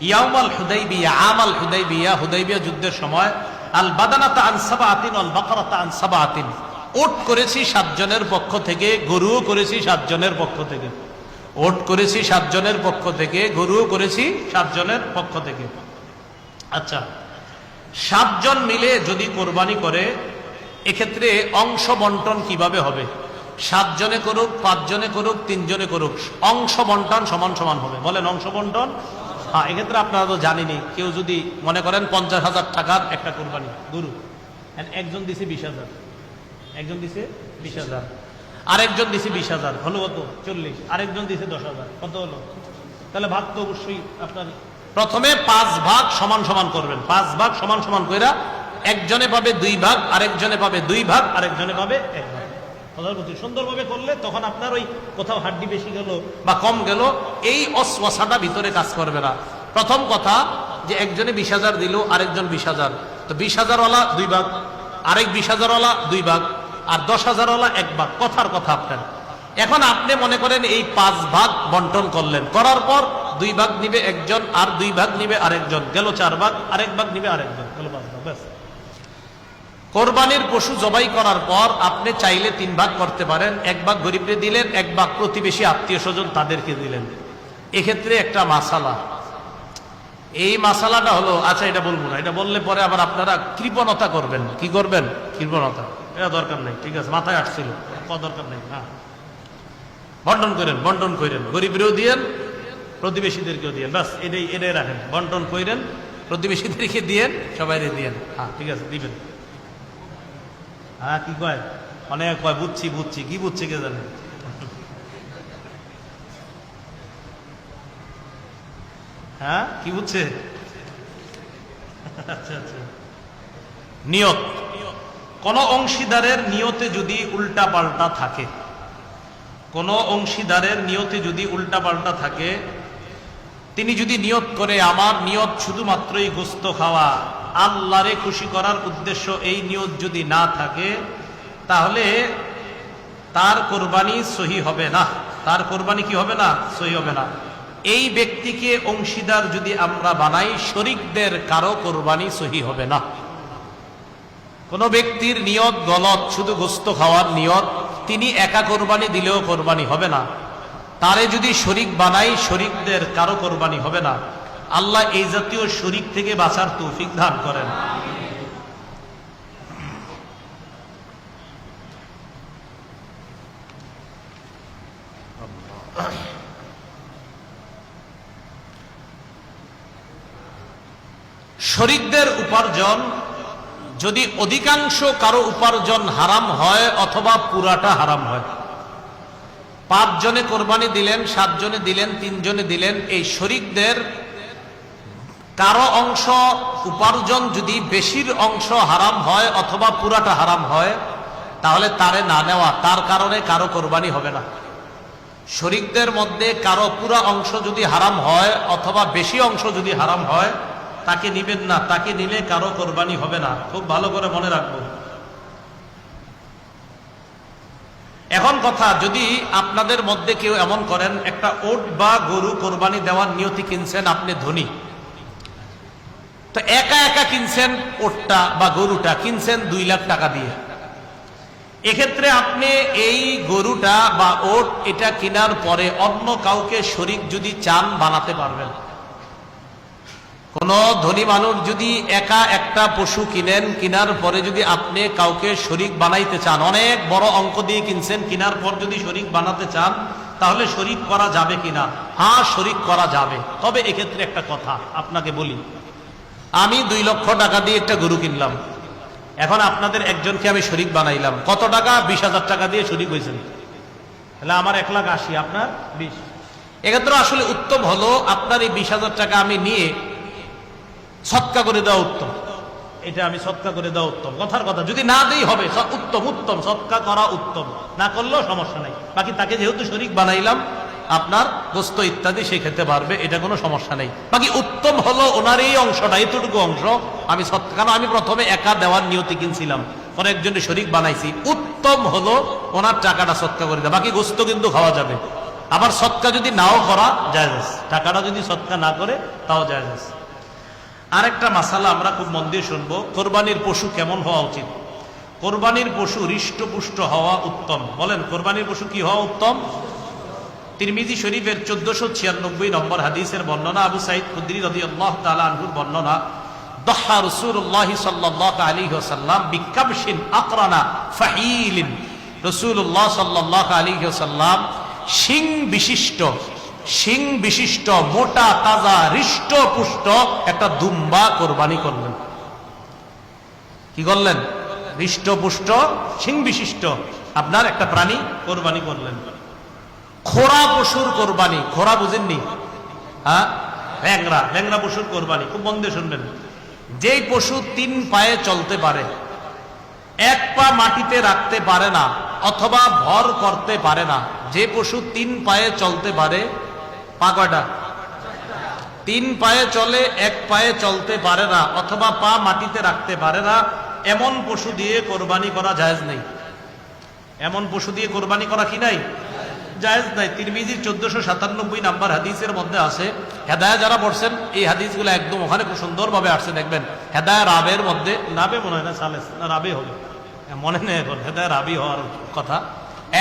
ইয়াউমাল হুদাইবিয়া, আমাল হুদাইবিয়া, হুদাইবিয়া যুদ্ধের সময়, আল বাদানাতা আন সাবআতিন ওয়াল বাকারাতা আন সাবআতিন, ওট করেছি 7 জনের পক্ষ থেকে, গরুও করেছি 7 জনের পক্ষ থেকে। ওট করেছি 7 জনের পক্ষ থেকে, গরুও করেছি 7 জনের পক্ষ থেকে। আচ্ছা, 7 জন মিলে যদি কোরবানি করে, এক্ষেত্রে অংশ বন্টন কিভাবে হবে? 7 জনে করুক, 5 জনে করুক, 3 জনে করুক, অংশ বন্টন সমান সমান হবে। বলেন অংশ বন্টন। হ্যাঁ, এক্ষেত্রে আপনারা তো জানেনি, কেউ যদি মনে করেন 50,000 টাকার একটা কোরবানি গরু, একজন দিছে 20,000, একজন দিছে 20,000, আরেকজন দিছে 20,000, হলো কত? 40, আরেকজন দিছে 10,000, কত হলো? তাহলে ভাগ তো অবশ্যই আপনার প্রথমে 5 ভাগ সমান সমান করবেন। 5 ভাগ সমান সমান কইরা একজনে পাবে 2 ভাগ, আরেকজনে পাবে 2 ভাগ, আরেকজনে পাবে 1 ভাগ। সুন্দরভাবে করলে তখন আপনার ওই কোথাও হাড্ডি বেশি গেল বা কম গেল, এই অসওয়াসাটা ভিতরে কাজ করবে না। প্রথম কথা যে একজনে 20,000 দিল, আরেকজন 20,000, তো 20,000 ওয়ালা 2 ভাগ, আরেক 20,000 ওয়ালা 2 ভাগ, আর 10,000 ওয়ালা 1 ভাগ। কথার কথা আপনার। এখন আপনি মনে করেন এই 5 ভাগ বন্টন করলেন, করার পর 2 ভাগ নিবে একজন, আর 2 ভাগ নিবে আরেকজন, গেল 4 ভাগ, আরেক ভাগ নিবে আরেকজন, গেল 5 ভাগ। ব্যাস। কোরবানির পশু জবাই করার পর আপনি চাইলে 3 ভাগ করতে পারেন। 1 ভাগ গরিবরে দিলেন, 1 ভাগ প্রতিবেশী আত্মীয় স্বজন তাদেরকে দিলেন। এক্ষেত্রে একটা মাসালা, এই মাসালাটা হলো, আচ্ছা এটা বলবো না, এটা বললে পরে আবার আপনারা কৃপণতা করবেন। কি করবেন? কৃপণতা। এটা দরকার নেই, ঠিক আছে, মাথায় আসছিল, দরকার নেই। হ্যাঁ, বন্টন করেন, বন্টন করেন, গরিবরেও দিয়েন, প্রতিবেশীদেরকেও দিয়েন, বাস এটাই রাখেন। বন্টন করেন, প্রতিবেশীদেরকে দিয়েন, সবাই দিয়েন। হ্যাঁ, ঠিক আছে, দিবেন। হ্যাঁ, কি কয়? অনেক কয় বুঝছি বুঝছি, কি বুঝছি কে জানে। হ্যাঁ, কি বুঝছে? আচ্ছা আচ্ছা। নিয়ত, কোন অংশীদারের নিয়তে যদি উল্টা পাল্টা থাকে, কোন অংশীদারের নিয়তে যদি উল্টা পাল্টা থাকে, তিনি যদি নিয়ত করে আমার নিয়ত শুধুমাত্রই গোস্ত খাওয়া, আল্লাহরে খুশি করার উদ্দেশ্য এই নিয়ত যদি না থাকে, তাহলে তার কোরবানি সহি হবে না। তার কোরবানি কি হবে না? সহি হবে না। এই ব্যক্তিকে অংশীদার যদি আমরা বানাই, শরীকদের কারো কোরবানি সহি হবে না। কোন ব্যক্তির নিয়ত গলত, শুধু গোস্ত খাওয়ার নিয়ত, তিনি একা কোরবানি দিলেও কোরবানি হবে না। তারে যদি শরীক বানাই, শরীকদের কারো কোরবানি হবে না। আল্লাহ এই জাতীয় শরীক থেকে বাঁচার তৌফিক দান করেন। শরীকদের উপার্জন যদি অধিকাংশ কারো উপার্জন হারাম হয় অথবা পুরাটা হারাম হয়, 5 জনে কোরবানি দিলেন, 7 জনে দিলেন, 3 জনে দিলেন, এই শরীকদের কারো অংশ উপার্জন যদি বেশির অংশ হারাম হয় অথবা পুরাটা হারাম হয়, তাহলে তারে না নেওয়া, তার কারণে কারো কোরবানি হবে না। শরীকদের মধ্যে কারো পুরা অংশ যদি হারাম হয় অথবা বেশি অংশ যদি হারাম হয়, তাকে নিবেন না। তাকে নিলে কারো কোরবানি হবে না। খুব ভালো করে মনে রাখবো। এখন কথা, যদি আপনাদের মধ্যে কেউ এমন করেন, একটা ওট বা গরু কোরবানি দেওয়ার নিয়তি কিনছেন, আপনি ধনী, তো একা একা কিনছেন, ওটটা বা গরুটা কিনছেন 2 লাখ টাকা দিয়ে, এক্ষেত্রে আপনি এই গরুটা বা ওট এটা কেনার পরে অন্য কাউকে শরীক যদি চান, বানাতে পারবেন। কোন ধনী মানুষ যদি একা একটা পশু কিনেন, কেনার পরে যদি আপনি কাউকে শরীক বানাইতে চান, অনেক বড় অঙ্ক দিয়ে কিনছেন, কেনার পর যদি শরীক বানাতে চান, তাহলে শরীক করা যাবে কিনা? হ্যাঁ, শরীক করা যাবে। তবে এক্ষেত্রে একটা কথা আপনাকে বলি, আমি 2 লক্ষ টাকা দিয়ে একটা গরু কিনলাম, এখন আপনাদের একজনকে আমি শরীক বানাইলাম। কত টাকা? 20,000 টাকা দিয়ে শরীক হয়েছেন, তাহলে আমার 1,80,000, আপনার 20। এক্ষেত্রে আসলে উত্তম হলো আপনার এই 20,000 টাকা আমি নিয়ে সৎকা করে দেওয়া উত্তম। এটা আমি সৎকা করে দেওয়া উত্তম। কথার কথা, যদি না দেই হবে উত্তম, উত্তম সৎকা করা উত্তম, না করলেও সমস্যা নাই। বাকি তাকে যেহেতু শরীক বানাইলাম, আপনার গোস্ত ইত্যাদি সে খেতে পারবে, এটা কোনো সমস্যা নেই। বাকি উত্তম হলো ওনার এই অংশটা, এতটুকু অংশ আমি সৎকা, কারণ আমি প্রথমে একা দেওয়ার নিয়তি কিনছিলাম, অনেকজনের শরীক বানাইছি, উত্তম হলো ওনার টাকাটা সৎকা করে দেয়, বাকি গোস্ত কিন্তু খাওয়া যাবে। আবার সৎকা যদি নাও করা জায়েজ আছে, টাকাটা যদি সৎকা না করে তাও জায়েজ আছে। আরেকটা মাসালা আমরা খুব মন দিয়ে শুনবো, কোরবানির পশু কেমন হওয়া উচিত? কোরবানির পশু হৃষ্টপুষ্ট হওয়া উত্তম। বলেন কোরবানির পশু কি হওয়া উত্তম? তিরমিজি শরীফের 1496 নম্বর হাদিসের বর্ণনা, আবু সাঈদ খুদরি রাদিয়াল্লাহু তাআলা আনহুর বর্ণনা, দহা রাসূলুল্লাহ সাল্লাল্লাহু আলাইহি ওয়াসাল্লাম বিকাবশিন আকরানা ফাহিলিন। রাসূলুল্লাহ সাল্লাল্লাহু আলাইহি ওয়াসাল্লাম শিং বিশিষ্ট মোটা তাজা হৃষ্টপুষ্ট একটা দুম্বা কোরবানি করলেন। কি করলেন? হৃষ্টপুষ্ট শিং বিশিষ্ট আপনার একটা প্রাণী কোরবানি করলেন। খোরা পশুর কোরবানি, খোরা বুঝেননি? হ্যাঁ, ল্যাংরা পশুর কোরবানি খুব মন দিয়ে শুনবেন। যেই পশু 3 পায়ে চলতে পারে, 1 পা মাটিতে রাখতে পারে না অথবা ভর করতে পারে না, যে পশু 3 পায়ে চলতে পারে, পা কয়টা? 3 পায়ে চলে, 1 পায়ে চলতে পারে না অথবা পা মাটিতে রাখতে পারে না, এমন পশু দিয়ে কোরবানি করা জায়েজ নেই। এমন পশু দিয়ে কোরবানি করা কি নাই? জায়েজ নাই। তিরমিজির 1497 নাম্বার হাদিসের মধ্যে আছে, হেদায়া যারা পড়ছেন এই হাদিসগুলো একদম ওখানে খুব সুন্দরভাবে আসছে, দেখবেন হেদায়া রাবের মধ্যে, রাবে মনে হয় না, সালেস না রাবে হবে, মনে নেই এখন, হেদায়া রাবি হওয়ার কথা।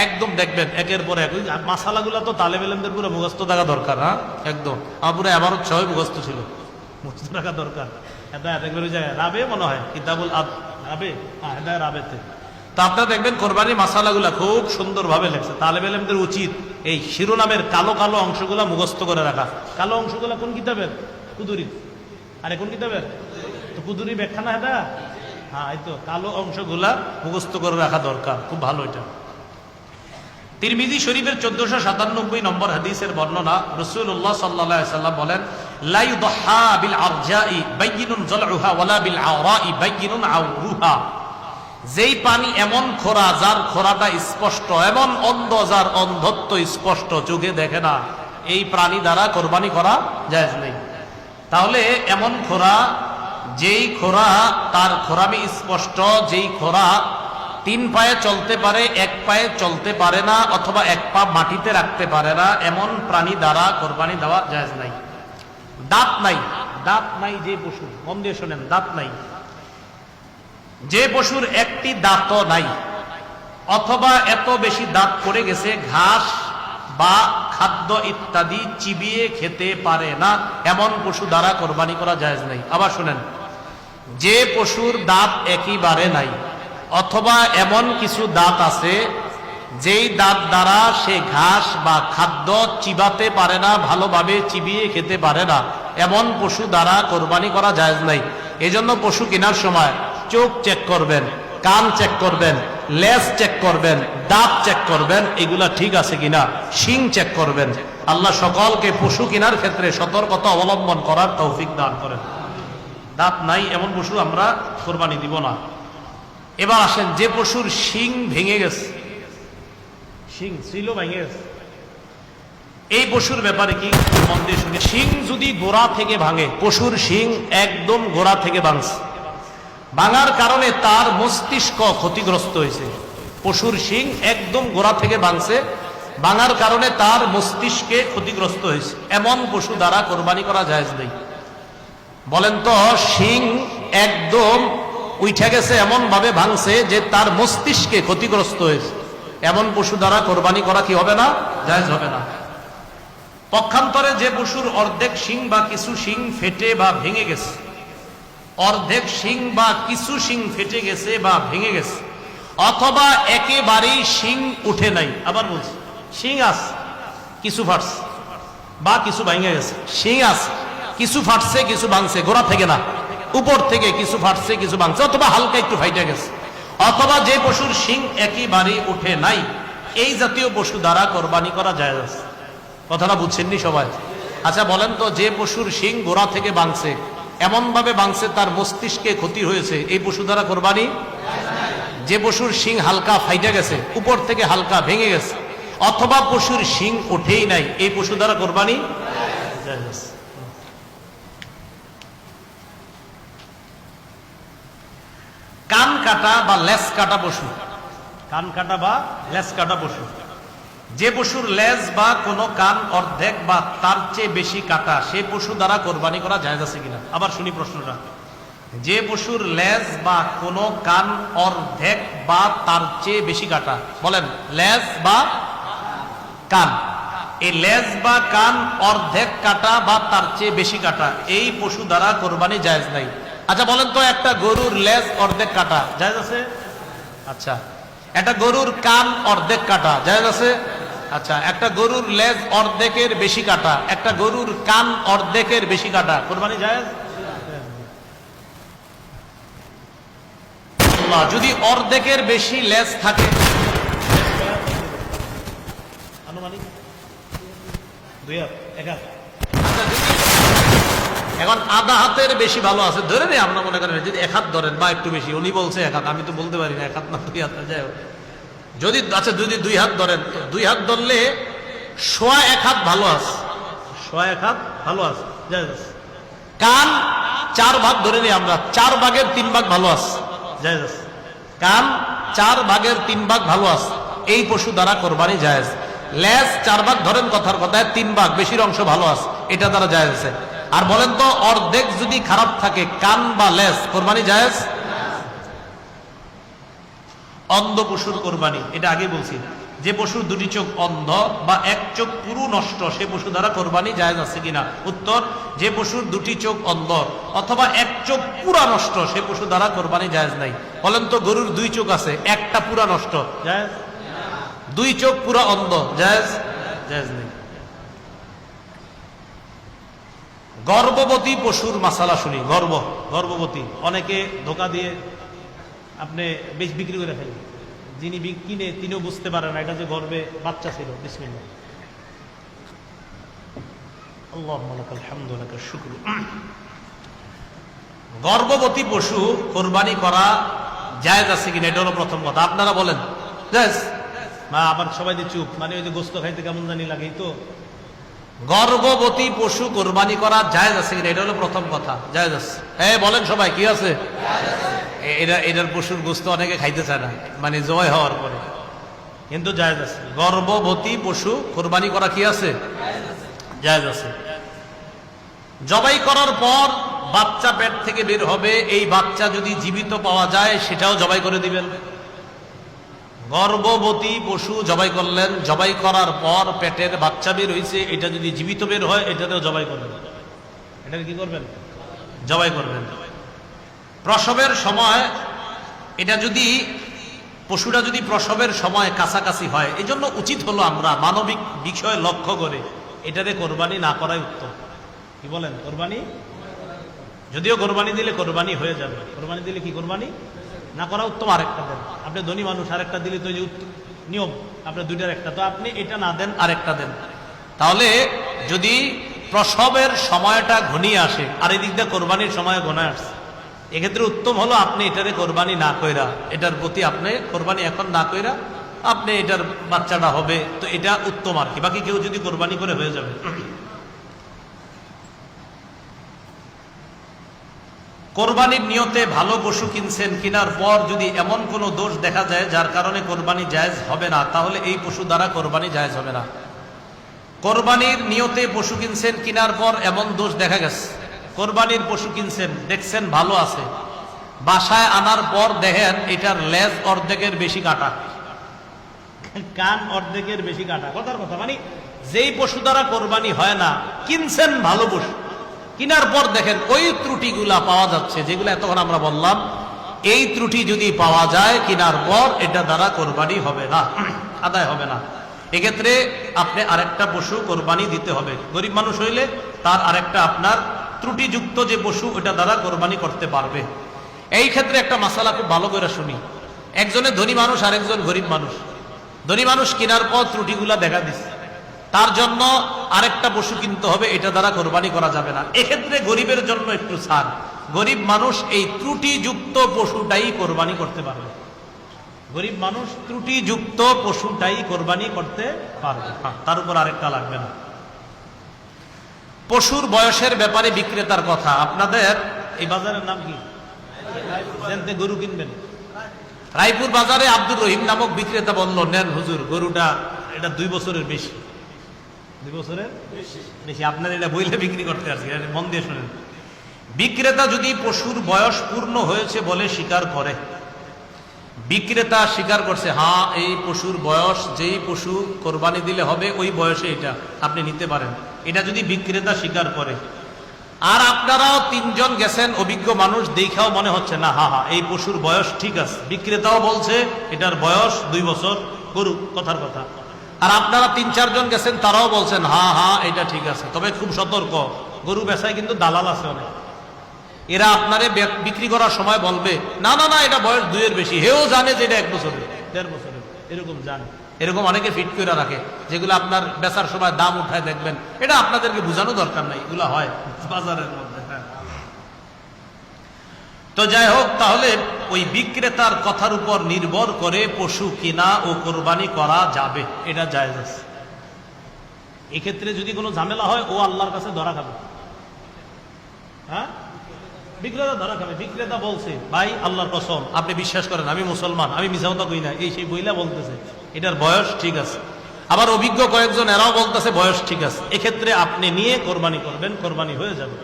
একদম দেখবেন একের পর এক মাসালাগুলো তো তালেব ইলমদের পুরো মুখস্থ থাকা দরকার। হ্যাঁ, একদম আমার পুরো এবারত 6 মুখস্থ ছিল, মুখস্থ রাখা দরকার। হেদায়া দেখবেন ওই জায়গায় রাবে মনে হয়, কিতাবুল আদ রাবে, হ্যাঁ হেদায়া রাবেতে। তা আপনারা দেখবেন কোরবানি মাসালাগুলা খুব সুন্দরভাবে লেখছে। তালেব ইলমদের উচিত এই শিরোনামের কালো কালো অংশগুলা মুখস্থ করে রাখা। কালো অংশগুলা কোন কিতাবের? কুদুরি। আরে কোন কিতাবের? তো কুদুরি ব্যাখ্যা না এটা? হ্যাঁ, এই তো কালো অংশগুলা মুখস্থ করে রাখা দরকার, খুব ভালো এটা। তিরমিজি শরীফের 1497 নম্বর হাদিসের বর্ণনা, রাসূলুল্লাহ সাল্লাল্লাহু আলাইহি ওয়াসাল্লাম বলেন, লা ইউদহা বিল আরজাই বাইয়িনুন যালউহা ওয়ালা বিল আওরাই বাইয়িনুন আওরুহা। যেই পানি এমন খোরা যার খোরাটা স্পষ্ট, এমন অন্ধ যার অন্ধত্ব স্পষ্ট, চোখে দেখে না, এই প্রাণী দ্বারা কোরবানি করা জায়েজ নেই। তাহলে এমন খোরা, যেই খোরা তার খোরামি স্পষ্ট, যেই খোরা 3 পায়ে চলতে পারে, 1 পায়ে চলতে পারে না অথবা 1 পা মাটিতে রাখতে পারে না, এমন প্রাণী দ্বারা কোরবানি দেওয়া জায়েজ নাই। দাঁত নাই যে পশু, মন দিয়ে শোনেন, দাঁত নাই, যে পশুর একটি দাঁতও নাই অথবা এত বেশি দাঁত পড়ে গেছে ঘাস বা খাদ্য ইত্যাদি চিবিয়ে খেতে পারে না, এমন পশু দ্বারা কোরবানি করা জায়েজ নাই। আবার শুনেন, যে পশুর দাঁত একেবারে নাই অথবা এমন কিছু দাঁত আছে যেই দাঁত দ্বারা সে ঘাস বা খাদ্য চিবাতে পারে না, ভালোভাবে চিবিয়ে খেতে পারে না, এমন পশু দ্বারা কোরবানি করা জায়েজ নাই। এজন্য পশু কেনার সময় চোখ চেক করবেন, কান চেক করবেন, লেজ চেক করবেন, দাঁত চেক করবেন, এগুলা ঠিক আছে কিনা, শিং চেক করবেন। আল্লাহ সকলকে পশু কেনার ক্ষেত্রে সতর্কতা অবলম্বন করার তৌফিক দান করেন। দাঁত নাই এমন পশু আমরা কোরবানি দিব না। এবার আসেন, যে পশুর শিং ভেঙে গেছে, শিং ছিল ভেঙে গেছে, এই পশুর ব্যাপারে কি মন দিয়ে শুনে। শিং যদি গোড়া থেকে ভাঙে, পশুর শিং একদম গোড়া থেকে ভাঙছে, ভাঙার কারণে তার মস্তিষ্ক ক্ষতিগ্রস্ত হয়েছে। পশুর শিং একদম গোড়া থেকে ভাঙছে, ভাঙার কারণে তার মস্তিষ্কে ক্ষতিগ্রস্ত হয়েছে, এমন পশু দ্বারা কোরবানি করা জায়েজ নেই। বলেন তো, শিং একদম উঠে গেছে, এমন ভাবে ভাঙছে যে তার মস্তিষ্কে ক্ষতিগ্রস্ত হয়েছে, এমন পশু দ্বারা কোরবানি করা কি হবে না? জায়েজ হবে না। পক্ষান্তরে যে পশুর অর্ধেক শিং বা কিছু শিং ফেটে বা ভেঙে গেছে, অর্ধেক শিং বা কিছু শিং ফেটে গেছে বা ভেঙে গেছে, অথবা একেবারেই শিং উঠে নাই, আবার বলছি শিং আছে কিছু ফাটছে বা কিছু ভেঙে গেছে, শিং আছে কিছু ফাটছে কিছু ভাঙছে, গোড়া থেকে না, উপর থেকে কিছু ফাটছে কিছু ভাঙছে, অথবা হালকা একটু ফাইটে গেছে, অথবা যে পশুর শিং একেবারেই উঠে নাই, এই জাতীয় পশু দ্বারা কোরবানি করা জায়েজ আছে। কথাটা বুঝছেননি সবাই? আচ্ছা বলেন তো, যে পশুর শিং গোড়া থেকে ভাঙছে, এমন ভাবে ভাঙছে তার মস্তিষ্কে ক্ষতি হয়েছে, এই পশু দ্বারা কোরবানি? যে পশুর শিং হালকা ফাইটে গেছে, উপর থেকে হালকা ভেঙে গেছে, অথবা পশুর শিং উঠেই নাই, এই পশু দ্বারা কোরবানি জায়েজ আছে। কান কাটা বা লেজ কাটা পশু, কান কাটা বা লেজ কাটা পশু, যে পশুর লেজ বা কোনো কান অর্ধেক বা তার চেয়ে বেশি কাটা, সে পশু দ্বারা কোরবানি করা জায়েজ আছে কিনা? আবার শুনি প্রশ্নটা। যে পশুর লেজ বা কোনো কান অর্ধেক বা তার চেয়ে বেশি কাটা, বলেন লেজ বা কান, এই লেজ বা কান অর্ধেক কাটা বা তার চেয়ে বেশি কাটা, এই পশু দ্বারা কোরবানি জায়েজ নাই। আচ্ছা বলেন তো, একটা গরুর লেজ অর্ধেক কাটা জায়েজ আছে? আচ্ছা, একটা গরুর কান অর্ধেক কাটা জায়েজ আছে? আচ্ছা, একটা গরুর লেজ অর্ধেকের বেশি কাটা, একটা গরুর কান অর্ধেকের বেশি কাটা, কোরবানি জায়েজ? যদি অর্ধেকের বেশি লেজ থাকে, আনুমানিক এখন আধা হাতের বেশি ভালো আছে, ধরে নেই আমরা মনে করেন যদি এক হাত ধরেন বা একটু বেশি, উনি বলছে এক হাত, আমি তো বলতে পারি না এক হাত না দুই হাত, যাই হোক যদি আচ্ছা যদি দুই হাত ধরেন, দুই হাত ধরলে সোয়া এক হাত ভালো আছে, সোয়া এক হাত ভালো আছে। কান 4 ভাগ ধরে নিই আমরা, 4 ভাগের 3 ভাগ ভালো আছে, জায়েজ আছে। কান 4 ভাগের 3 ভাগ ভালো আছে, এই পশু দ্বারা কোরবানি জায়েজ। লেজ 4 ভাগ ধরেন, কথার কথায় 3 ভাগ বেশির অংশ ভালো আছে, এটা দ্বারা জায়েজ আছে। আর বলেন তো, অর্ধেক যদি খারাপ থাকে কান বা লেজ, কোরবানি জায়েজ? অন্ধ পশুর কোরবানি, এটা আগে বলছি, যে পশুর 2টি চোখ অন্ধ বা এক চোখ পুরো নষ্ট, সে পশু দ্বারা কোরবানি জায়েজ আছে কিনা? উত্তর, যে পশুর 2টি চোখ অন্ধ অথবা এক চোখ পুরা নষ্ট, সে পশু দ্বারা কোরবানি জায়েজ নাই। বলেন তো, গরুর 2 চোখ আছে, একটা পুরা নষ্ট, জায়েজ? 2 চোখ পুরা অন্ধ, জায়েজ? জায়েজ নেই। গর্ভবতী পশুর মাসালা শুনি। গর্ভবতী, অনেকে ধোকা দিয়ে আপনি বেশ বিক্রি করে ফেলেন, যিনি কিনে তিনিও বুঝতে পারেন না এটা যে গর্ভে বাচ্চা ছিল। বিসমিল্লাহ, আল্লাহুম্মা লাকাল হামদু ওয়া লাকাশ শুকরু। গর্ভবতী পশু কোরবানি করা জায়েজ আছে কিনা, এটা হলো প্রথম কথা। আপনারা বলেন জায়েজ? মা আবার সবাই যে চুপ, মানে ওই যে গোস্ত খাইতে কেমন জানি লাগে, তো গর্ভবতী পশু কোরবানি করা জায়েজ আছে কিনা, এটা হলো প্রথম কথা। জায়েজ আছে। হ্যাঁ বলেন সবাই, কি আছে? এটার পশুর গোস্ত অনেকে খাইতে চায় না, মানে জয় হওয়ার পরে, কিন্তু জায়েজ আছে। গর্ভবতী পশু কোরবানি করা কি আছে? জায়েজ আছে। জবাই করার পর বাচ্চা পেট থেকে বের হবে, এই বাচ্চা যদি জীবিত পাওয়া যায় সেটাও জবাই করে দিবেন। গর্ভবতী পশু জবাই করলেন, জবাই করার পর পেটের বাচ্চা বের হয়েছে, এটা যদি জীবিত বের হয় এটাতেও জবাই করবেন। এটাকে কি করবেন? জবাই করবেন। প্রসবের সময় এটা যদি পশুটা যদি প্রসবের সময় কাছাকাছি হয়, এই জন্য উচিত হলো আমরা মানবিক বিষয় লক্ষ্য করে এটাতে কোরবানি না করাই উত্তম। কি বলেন? কোরবানি, যদিও কোরবানি দিলে কোরবানি হয়ে যাবে, কোরবানি দিলে কি কোরবানি না করা উত্তম। আরেকটা দেন, আপনি ধনী মানুষ, আরেকটা দিলে তো যে নিয়ম, আপনার 2টার একটা, তো আপনি এটা না দেন আরেকটা দেন। তাহলে যদি প্রসবের সময়টা ঘনিয়ে আসে আর এই দিক দিয়ে কোরবানির সময় ঘনায় আসছে, এক্ষেত্রে উত্তম হলো আপনি এটারে কোরবানি না কইরা, এটার প্রতি আপনি কোরবানি এখন না কইরা আপনি এটার বাচ্চাটা হবে, তো এটা উত্তম আর কি। বাকি কেউ যদি কোরবানি করে হয়ে যাবে। কোরবানির নিয়তে ভালো পশু কিনছেন, কেনার পর যদি এমন কোনো দোষ দেখা যায় যার কারণে কোরবানি জায়েজ হবে না, তাহলে এই পশু দ্বারা কোরবানি জায়েজ হবে না। কোরবানির নিয়তে পশু কিনছেন, কেনার পর এমন দোষ দেখা গেছে, কোরবানির পশু কিনছেন, দেখছেন ভালো আছে, বাসায় আনার পর দেখেন এটার লেজ অর্ধেকের বেশি কাটা, কান অর্ধেকের বেশি কাটা। কথার কথা, মানে যেই পশু দ্বারা কোরবানি হয় না, কিনছেন ভালো পশু, কিনার পর দেখেন ওই ত্রুটিগুলা পাওয়া যাচ্ছে, যেগুলো এতক্ষণ আমরা বললাম, এই ত্রুটি যদি পাওয়া যায় কিনার পর, এটা দ্বারা কোরবানি হবে না, আদায় হবে না। এক্ষেত্রে আপনি আরেকটা পশু কোরবানি দিতে হবে। গরিব মানুষ হইলে তার আরেকটা আপনার ত্রুটিযুক্ত যে পশু, ওটা দ্বারা কোরবানি করতে পারবে। এই ক্ষেত্রে একটা মাসালা খুব ভালো করে শুনি। একজনে ধনী মানুষ, আরেকজন গরিব মানুষ। ধনী মানুষ কেনার পর ত্রুটিগুলা দেখা দিচ্ছে, তার জন্য আরেকটা পশু কিনতে হবে, এটা দ্বারা কোরবানি করা যাবে না। এক্ষেত্রে গরিবের জন্য একটু ছাড়, গরিব মানুষ এই ত্রুটিযুক্ত পশুটাই কোরবানি করতে পারবে। গরিব মানুষ ত্রুটিযুক্ত পশুটাই কোরবানি করতে পারবে, তার উপর আরেকটা লাগবে না। পশুর বয়সের ব্যাপারে বিক্রেতার কথা। আপনাদের এই বাজারের নাম কি? গরু কিনবেন, রায়পুর বাজারে আব্দুর রহিম নামক বিক্রেতা বলল, নেন হুজুর, গরুটা এটা 2 বছরের বেশি। 2 বছরের বেশি আপনার এটা বইলে বিক্রি করতে আসছি, মন দিয়ে শোনেন। বিক্রেতা যদি পশুর বয়স পূর্ণ হয়েছে বলে স্বীকার করে, বিক্রেতা স্বীকার করছে, হ্যাঁ এই পশুর বয়স, যেই পশু কোরবানি দিলে হবে ওই বয়সে এটা আপনি নিতে পারেন, এটা যদি বিক্রেতা স্বীকার করে, আর আপনারাও 3 জন গেছেন অভিজ্ঞ মানুষ, দেখাও মনে হচ্ছে না হ্যাঁ হ্যাঁ এই পশুর বয়স ঠিক আছে, বিক্রেতাও বলছে এটার বয়স 2 বছর গরু, কথার কথা, আর আপনারা 3-4 জন গেছেন, তারাও বলছেন হ্যাঁ হ্যাঁ এটা ঠিক আছে, তবে খুব সতর্ক, গরু বেচায় কিন্তু দালাল আছে অনেক, এরা আপনারে বিক্রি করার সময় বলবে না না না এটা বয়স 2 এর বেশি, হেও জানে যে এটা 1 বছরের 1.5 বছরের, এরকম জানে, এরকম অনেকে ফিট করে রাখে, যেগুলো আপনার বেচার সময় দাম উঠায় দেখবেন, এটা আপনাদেরকে বোঝানো দরকার নাই, এগুলো হয় বাজারের মধ্যে। তো যাই হোক, তাহলে ওই বিক্রেতার কথার উপর নির্ভর করে পশু কিনা ও কোরবানি করা যাবে, এটা জায়েজ আছে। এক্ষেত্রে যদি কোনো ঝামেলা হয়, ও আল্লাহর কাছে ধরা খাবে। হ্যাঁ, বিক্রেতা ধরা খাবে। বিক্রেতা বলছে, ভাই আল্লাহর কসম আপনি বিশ্বাস করেন আমি মুসলমান, আমি মিছা কথা কই না, এই সেই বইলা বলতেছে এটার বয়স ঠিক আছে, আবার অভিজ্ঞ কয়েকজন এরাও বলতেছে বয়স ঠিক আছে, এক্ষেত্রে আপনি নিয়ে কোরবানি করবেন, কোরবানি হয়ে যাবে।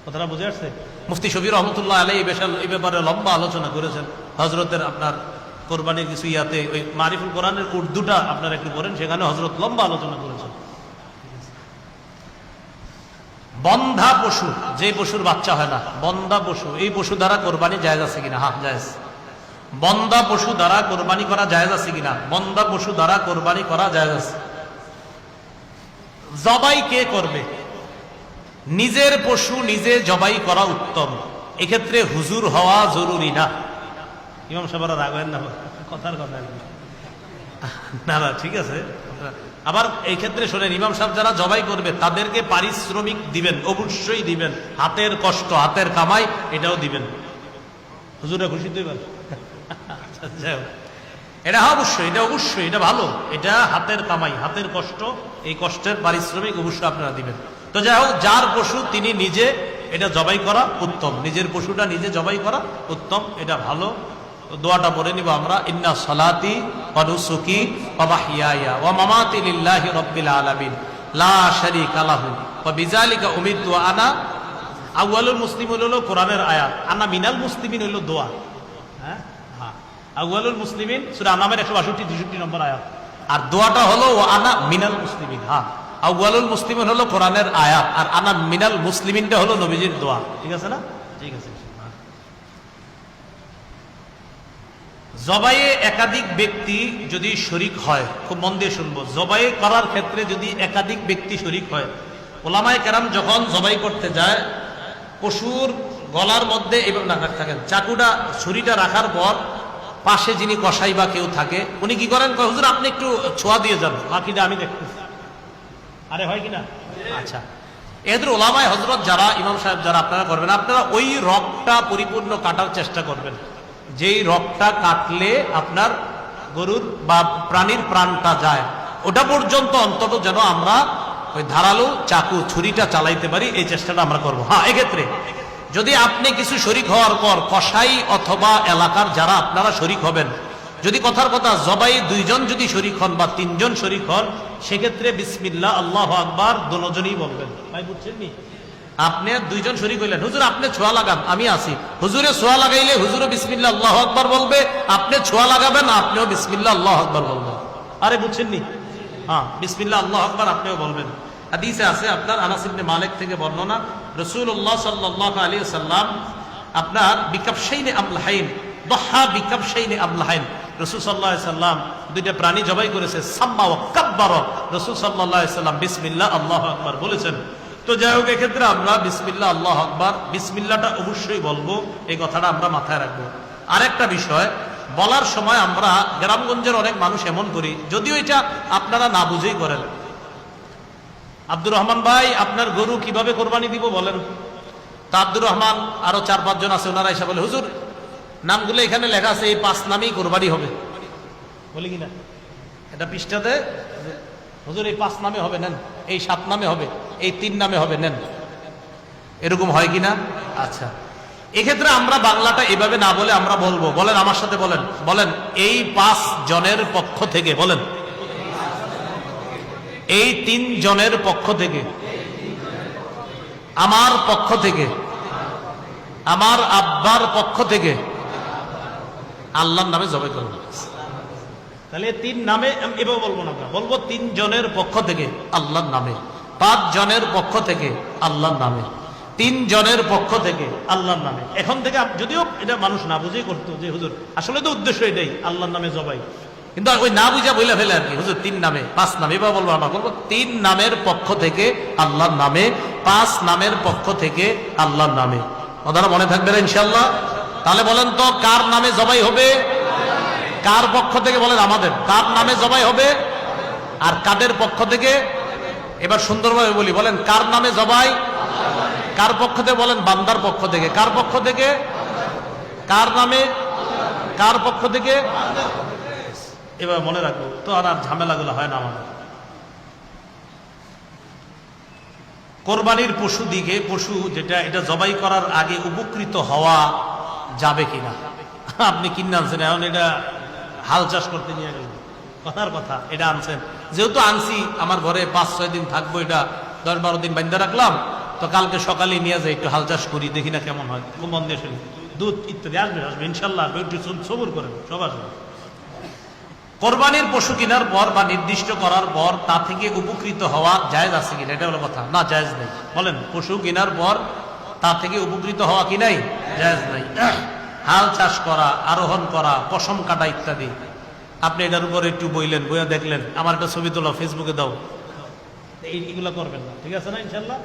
কথাটা বুঝে আসছে? মুফতি শফি রহমতুল্লাহ আলাইহি এই ব্যাপারে লম্বা আলোচনা করেছেন। হযরতের আপনার কোরবানির কিছু ইয়াতে ওই মারিফুল কোরআনের উর্দুটা আপনারা একটু পড়েন, সেখানে হযরত লম্বা আলোচনা করেছেন। বন্ধা পশু, যে পশুর বাচ্চা হয় না, বন্ধা পশু, এই পশু দ্বারা কোরবানি জায়েজ আছে কিনা? হ্যাঁ জায়েজ। বন্ধা পশু দ্বারা কোরবানি করা জায়েজ আছে কিনা? বন্ধা পশু দ্বারা কোরবানি করা জায়েজ আছে। জবাই কে করবে? নিজের পশু নিজে জবাই করা উত্তম, এক্ষেত্রে হুজুর হওয়া জরুরি না। ইমাম সাহেবরা রাগ হয় না, কথার কথা না না, ঠিক আছে। আবার এই ক্ষেত্রে শোনেন, ইমাম সাহেব যারা জবাই করবে তাদেরকে পারিশ্রমিক দিবেন, অবশ্যই দিবেন, হাতের কষ্ট, হাতের কামাই এটাও দিবেন। হুজুরা খুশি তো এবার? এটা অবশ্যই, এটা অবশ্যই, এটা ভালো, এটা হাতের কামাই, হাতের কষ্ট, এই কষ্টের পারিশ্রমিক অবশ্যই আপনারা দিবেন। তো যাই হোক, যার পশু তিনি নিজে এটা জবাই করা উত্তম, নিজের পশুটা নিজে জবাই করা উত্তম, এটা ভালো। দোয়াটা পড়ে নিব আমরা, ইন্না সালাতি ওয়া নুসুকি ওয়া মাহইয়ায়া ওয়া মামাতি লিল্লাহি রাব্বিল আলামিন লা শারীকা লাহু ওয়া বিযালিকা উমিরতু আনা আউয়ালুল মুসলিমিন, হলো কোরআনের আয়াত, আনা মিনাল মুসলিমিন হলো দোয়া। হ্যাঁ হ্যাঁ, আউয়ালুল মুসলিমিন সূরা আনামের 162-63 নম্বর আয়াত, আর দোয়াটা হলো ওয়া আনা মিনাল মুসলিমিন। হ্যাঁ, আউয়ালুল মুসলিমিন হলো কোরআনের আয়াত, আর আনা মিনাল মুসলিমিনটা হলো নবীজির দোয়া। ঠিক আছে না? ঠিক আছে। জবাইয়ে একাধিক ব্যক্তি যদি শরীক হয়, খুব মন দিয়ে শুনবো, জবাই করার ক্ষেত্রে যদি একাধিক ব্যক্তি শরীক হয়, ওলামায়ে কেরাম যখন জবাই করতে যায়, পশুর গলার মধ্যে এভাবে না থাকেন, চাকুটা ছুরিটা রাখার পর পাশে যিনি কসাই বা কেউ থাকে, উনি কি করেন, হুজুর আপনি একটু ছোঁয়া দিয়ে যান, বাকিটা আমি দেখতেছি। আরে হয় কিনা? আচ্ছা, এদের ওলামায়ে হযরত যারা, ইমাম সাহেব যারা আপনারা করবেন, আপনারা ওই রগটা পরিপূর্ণ কাটার চেষ্টা করবেন, যেই রগটা কাটলে আপনার গরুর বা প্রাণীর প্রাণটা যায়, ওটা পর্যন্ত অন্তত যেন আমরা ওই ধারালো চাকু ছুরিটা চালাইতে পারি, এই চেষ্টাটা আমরা করবো। হ্যাঁ, এক্ষেত্রে যদি আপনি কিছু শরীক হওয়ার পর কসাই অথবা এলাকার যারা আপনারা শরীক হবেন, যদি কথার কথা জবাই 2 জন যদি শরীক হন বা 3 জন শরীক হন, সেক্ষেত্রে বিসমিল্লাহ আল্লাহু আকবার দোনোজনই বলবেন। ভাই বুঝছেন নি? আপনি 2 জন শরীক হইলেন, হুজুর আপনি ছোঁয়া লাগান, আমি আছি, হুজুরে ছোঁয়া লাগাইলে হুজুরে বিসমিল্লাহ আল্লাহু আকবার বলবে, আপনি ছোঁয়া লাগাবেন, আপনিও বিসমিল্লাহ আল্লাহু আকবার বলবেন। আরে বুঝছেন নি? হ্যাঁ, বিসমিল্লাহ আল্লাহু আকবার আপনিও বলবেন। হাদিসে আছে আপনার, আনাস ইবনে মালিক থেকে বর্ণনা, রাসূলুল্লাহ সাল্লাল্লাহু আলাইহি ওয়াসাল্লাম আপনার বিকাবশাইনে আমলাহাইন, দহা বিকাবশাইনে আমলাহাইন, রাসূল সাল্লাল্লাহু আলাইহি ওয়াসাল্লাম 2টা প্রাণী জবাই করেছে, সাম্মা ওয়া কাব্বারা, রাসূল সাল্লাল্লাহু আলাইহি ওয়াসাল্লাম বিসমিল্লাহ আল্লাহু আকবার বলেছেন। তো যাই হোক, এক্ষেত্রে আমরা বিসমিল্লাহ আল্লাহু আকবার, বিসমিল্লাহটা অবশ্যই বলবো, এই কথাটা আমরা মাথায় রাখবো। আরেকটা বিষয়, বলার সময় আমরা গ্রামগঞ্জের অনেক মানুষ এমন করি, যদিও এটা আপনারা না বুঝেই করেন, আব্দুর রহমান ভাই আপনার গরু কিভাবে কোরবানি দিব বলেন। তা আব্দুর রহমান আরো 4-5 জন আছে, ওনারা এসে বলে, হুজুর নামগুলো এখানে লেখা আছে, এই 5 নামেই কোরবানি হবে, বলি কিনা? এটা পৃষ্ঠাতে, হুজুর এই 5 নামে হবে নেন, এই 7 নামে হবে, এই 3 নামে হবে নেন, এরকম হয় কিনা? আচ্ছা, এক্ষেত্রে আমরা বাংলাটা এভাবে না বলে আমরা বলবো, বলেন আমার সাথে বলেন, বলেন এই 5 জনের পক্ষ থেকে, বলেন এই 3 জনের পক্ষ থেকে, আমার পক্ষ থেকে, আমার আব্বার পক্ষ থেকে আল্লাহর নামে জবাই করব। তাহলে 3 নামে এভাবে বলবো না, বলবো 3 জনের পক্ষ থেকে আল্লাহর নামে, 5 জনের পক্ষ থেকে আল্লাহর নামে, 3 জনের পক্ষ থেকে আল্লাহর নামে। এখন থেকে যদিও এটা মানুষ না বুঝেই করতো যে হুজুর আসলে তো উদ্দেশ্য এটাই আল্লাহর নামে জবাই, কিন্তু ওই না বুঝা বইলা ফেলে আর কি, হুজুর 3 নামে 5 নামে এবার বলবো না, বলবো 3 নামের পক্ষ থেকে আল্লাহর নামে, 5 নামের পক্ষ থেকে আল্লাহর নামে। কথাটা মনে থাকবে না ইনশাআল্লাহ? তাহলে বলেন তো কার নামে জবাই হবে? কার পক্ষ থেকে? বলেন আমাদের। কার নামে জবাই হবে আর কাদের পক্ষ থেকে? এবার সুন্দরভাবে বলি, বলেন কার নামে জবাই? কার পক্ষ থেকে? বলেন বান্দার পক্ষ থেকে। কার পক্ষ থেকে? কার নামে? কার পক্ষ থেকে? এবার মনে রাখবো তো, আর ঝামেলাগুলো হয় না আমাদের। কোরবানির পশু দিকে, পশু যেটা এটা জবাই করার আগে উপকৃত হওয়া যাবে কিনা? আপনি কিনে আনছেন, এখন এটা হাল চাষ করতে নিয়ে গেলেন, কথার কথা এটা আনছেন, যেহেতু আনছি আমার ঘরে 5-6 দিন থাকবো, এটা 10-12 দিন বান্ধা রাখলাম, তো কালকে সকালে নিয়ে যাই একটু হাল চাষ করি, দেখি না কেমন হয়, মন দিয়ে শুনি দুধ ইত্যাদি আসবে, আসবে ইনশাল্লাহ, একটু সবুর করেন সব আসবে। কোরবানির পশু কেনার পর বা নির্দিষ্ট করার পর তা থেকে উপকৃত হওয়া জায়েজ আছে কিনা? এটা হলো কথা। না, জায়েজ নেই। বলেন পশু কেনার পর তা থেকে উপকৃত হওয়া কি নাই? জায়েজ নাই। হাল চাষ করা, আরোহণ করা, পশম কাটা ইত্যাদি, আপনি এটার উপর একটু বইলেন, বইয়া দেখলেন, আমার একটা ছবি তোলা ফেসবুকে দাও, এইগুলা করবেন না, ঠিক আছে না ইনশাল্লাহ?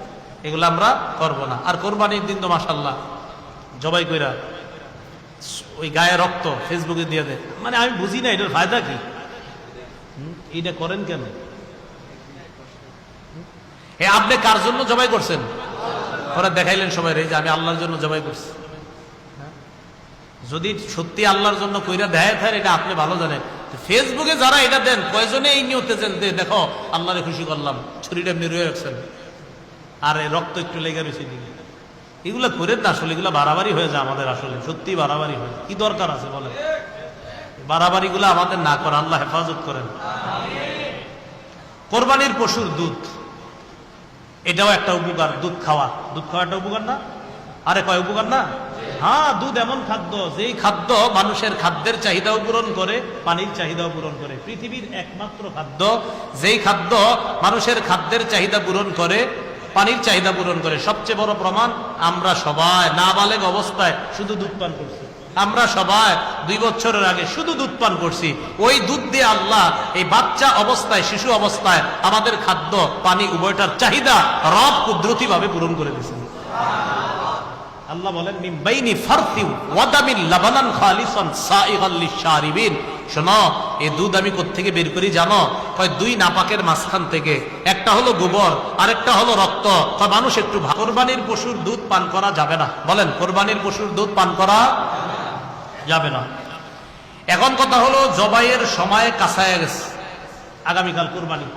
এগুলো আমরা করব না। আর কোরবানির দিন তো মাশাআল্লাহ জবাই কইরা ওই গায়ে রক্ত ফেসবুকে দিয়ে দেয়, মানে আমি বুঝি না এটার ফায়দা কি? এটা করেন কেন? আপনি কার জন্য জবাই করছেন? ওরা দেখাইলেন সবাই যে আমি আল্লাহর জন্য জবাই করছি। যদি সত্যি আল্লাহর জন্য কইরা দেয় থাকে, এটা আপনি ভালো জানেন। ফেসবুকে যারা এটা দেন, কয়জনে এই নিয়তে দেন, দেখো আল্লাহরে খুশি করলাম, ছুরিটা এমনি রয়ে রাখছেন আর রক্ত একটু লেগে রয়েছে দিকে, এগুলা করেন না। আসলে এগুলা বাড়াবাড়ি হয়ে যায় আমাদের, আসলে সত্যি বাড়াবাড়ি হয়। কি দরকার আছে বলেন? বাড়াবাড়ি গুলা আমাদের না করা, আল্লাহ হেফাজত করেন। কোরবানির পশুর দুধ, এটাও একটা উপকার। দুধ খাওয়া, দুধ খাওয়া একটা উপকার না? আরে কয় উপকার না? হ্যাঁ, দুধ এমন খাদ্য, যেই খাদ্য মানুষের খাদ্যের চাহিদাও পূরণ করে, পানির চাহিদাও পূরণ করে। পৃথিবীর একমাত্র খাদ্য যেই খাদ্য মানুষের খাদ্যের চাহিদা পূরণ করে, পানির চাহিদা পূরণ করে। সবচেয়ে বড় প্রমাণ, আমরা সবাই নাবালেগ অবস্থায় শুধু দুধ পান করছি। আমরা সবাই 2 বছরের আগে শুধু দুধ পান করছি। ওই দুধ দিয়ে আল্লাহ এই বাচ্চা অবস্থায়, শিশু অবস্থায় আমাদের খাদ্য পানি উভয়টার চাহিদা রব কুদরতি ভাবে পূরণ করে দিয়েছেন। আল্লাহ বলেন মিন বাইনি ফারতিন ওয়া দামিন লাবানান খালিসান সাইগাল লিশারিবিন। শোনো, এই দুধ আমি কোত্থেকে বের করি জানো? কয় 2 নাপাকের মাঝখান থেকে, একটা হলো গোবর আর একটা হলো রক্ত। কয় মানুষ একটু কোরবানির পশুর দুধ পান করা যাবে না। বলেন কোরবানির পশুর দুধ পান করা যাবে না। এখন কথা হলো, জবাইয়ের সময় কাছায় গেছে, আগামীকাল কোরবানি,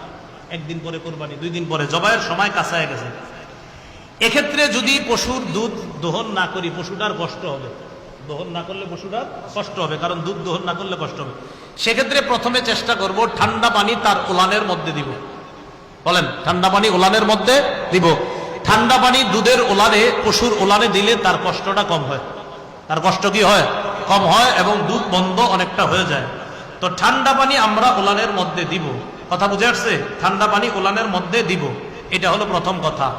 1 দিন পরে কোরবানি, 2 দিন পরে জবাইয়ের সময় কাছায় গেছে। এক্ষেত্রে যদি পশুর দুধ দহন না করি, পশুটার কষ্ট হবে। দহন না করলে পশুটার কষ্ট হবে, কারণ দুধ দহন না করলে কষ্ট হবে। সেক্ষেত্রে প্রথমে চেষ্টা করব ঠান্ডা পানি তার ওলানের মধ্যে দিব। বলেন ঠান্ডা পানি ওলানের মধ্যে দিব। ঠান্ডা পানি দুধের ওলানে, পশুর ওলানে দিলে তার কষ্টটা কম হয়। তার কষ্ট কি হয়? কম হয়, এবং দুধ বন্ধ অনেকটা হয়ে যায়। তো ঠান্ডা পানি আমরা ওলানের মধ্যে দিব। কথা বুঝে আসছে? ঠান্ডা পানি ওলানের মধ্যে দিব, এটা হলো প্রথম কথা।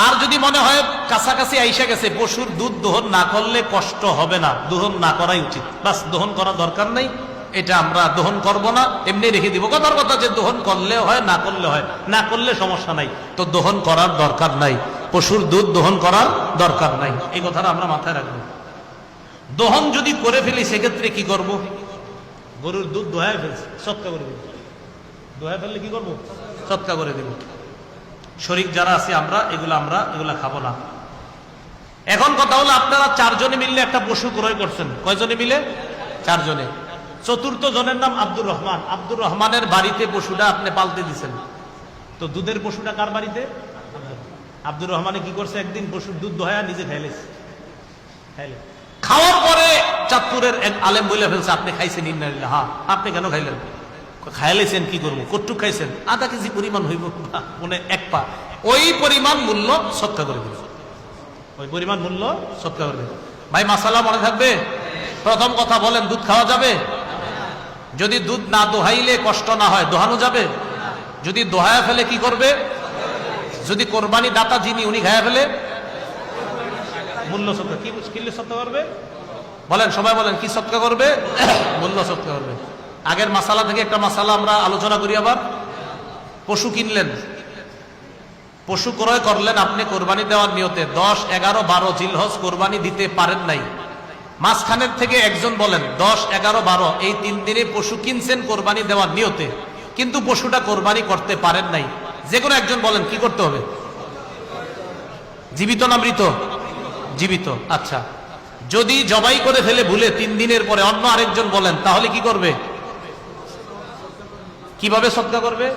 আর যদি মনে হয় কাছাকাছি আইসা গেছে, পশুর দুধ দহন না করলে কষ্ট হবে না, দহন না করাই উচিত, বাস দহন করা দরকার নাই, এটা আমরা দহন করব না, এমনি রেখে দিব। কথার কথা যে দহন করলে হয়, না করলে হয়, না করলে সমস্যা নাই, তো দহন করার দরকার নাই, পশুর দুধ দহন করার দরকার নাই। এই কথাটা আমরা মাথায় রাখবো। দহন যদি করে ফেলি, সেক্ষেত্রে কি করব? গরুর দুধ দোহায় ফেলছি, সৎকা করে দিব। দোহায় ফেললে কি করব? সৎকা করে দিব। শরীক যারা আছে আমরা এগুলা খাবো না। এখন কথা হলো, আপনারা 4 জনে মিললে একটা পশু ক্রয় করছেন। কয়জনে মিলে? 4 জনে। চতুর্থ জনের নাম আব্দুর রহমান। আব্দুর রহমানের বাড়িতে পশুটা আপনি পালতে দিচ্ছেন। তো দুধের পশুটা কার বাড়িতে? আব্দুর রহমানে কি করছে, একদিন পশুর দুধ দোহায়া নিজে খাইলেছে। খাইলেন। খাওয়ার পরে চাঁদপুরের এক আলেম বলে ফেলছে, আপনি খাইছেন? ইন্নালিল্লাহ। হ্যাঁ। আপনি কেন খাইলেন? খাইলেছেন কি করবো? কটুক খাইছেন? আধা কেজি পরিমাণ হইব, মানে এক পা। ওই পরিমাণ মূল্য সৎকা করে দিল, ওই পরিমাণ মূল্য সৎকা করে দিল। ভাই মাসালা মনে থাকবে? প্রথম কথা বলেন, দুধ খাওয়া যাবে? যদি দুধ না দোহাইলে কষ্ট না হয়, দোহানো যাবে? যদি দোহায়া ফেলে কি করবে? যদি কোরবানি দাতা যিনি উনি খায়া ফেলে, মূল্য সৎকা। কি কিনলে সৎকা করবে? বলেন, সবাই বলেন, কি সৎকা করবে? মূল্য সৎকা করবে। আগের মাসালা থেকে একটা মাসালা আমরা আলোচনা করি আবার। পশু কিনলেন, পশু ক্রয় করলেন আপনি কোরবানি দেওয়ার নিয়তে। 10, 11, 12 জিলহজ কোরবানি দিতে পারেন নাই। মাঝখানের থেকে একজন বলেন 10, 11, 12 এই 3 দিনে পশু কিনছেন কোরবানি দেওয়ার নিয়তে, কিন্তু পশুটা কোরবানি করতে পারেন নাই। যে কোনো একজন বলেন, কি করতে হবে? জীবিত না মৃত? জীবিত। আচ্ছা, যদি জবাই করে ফেলে ভুলে 3 দিনের পরে অন্য আরেকজন বলেন, তাহলে কি করবে? কিভাবে সদকা করবে?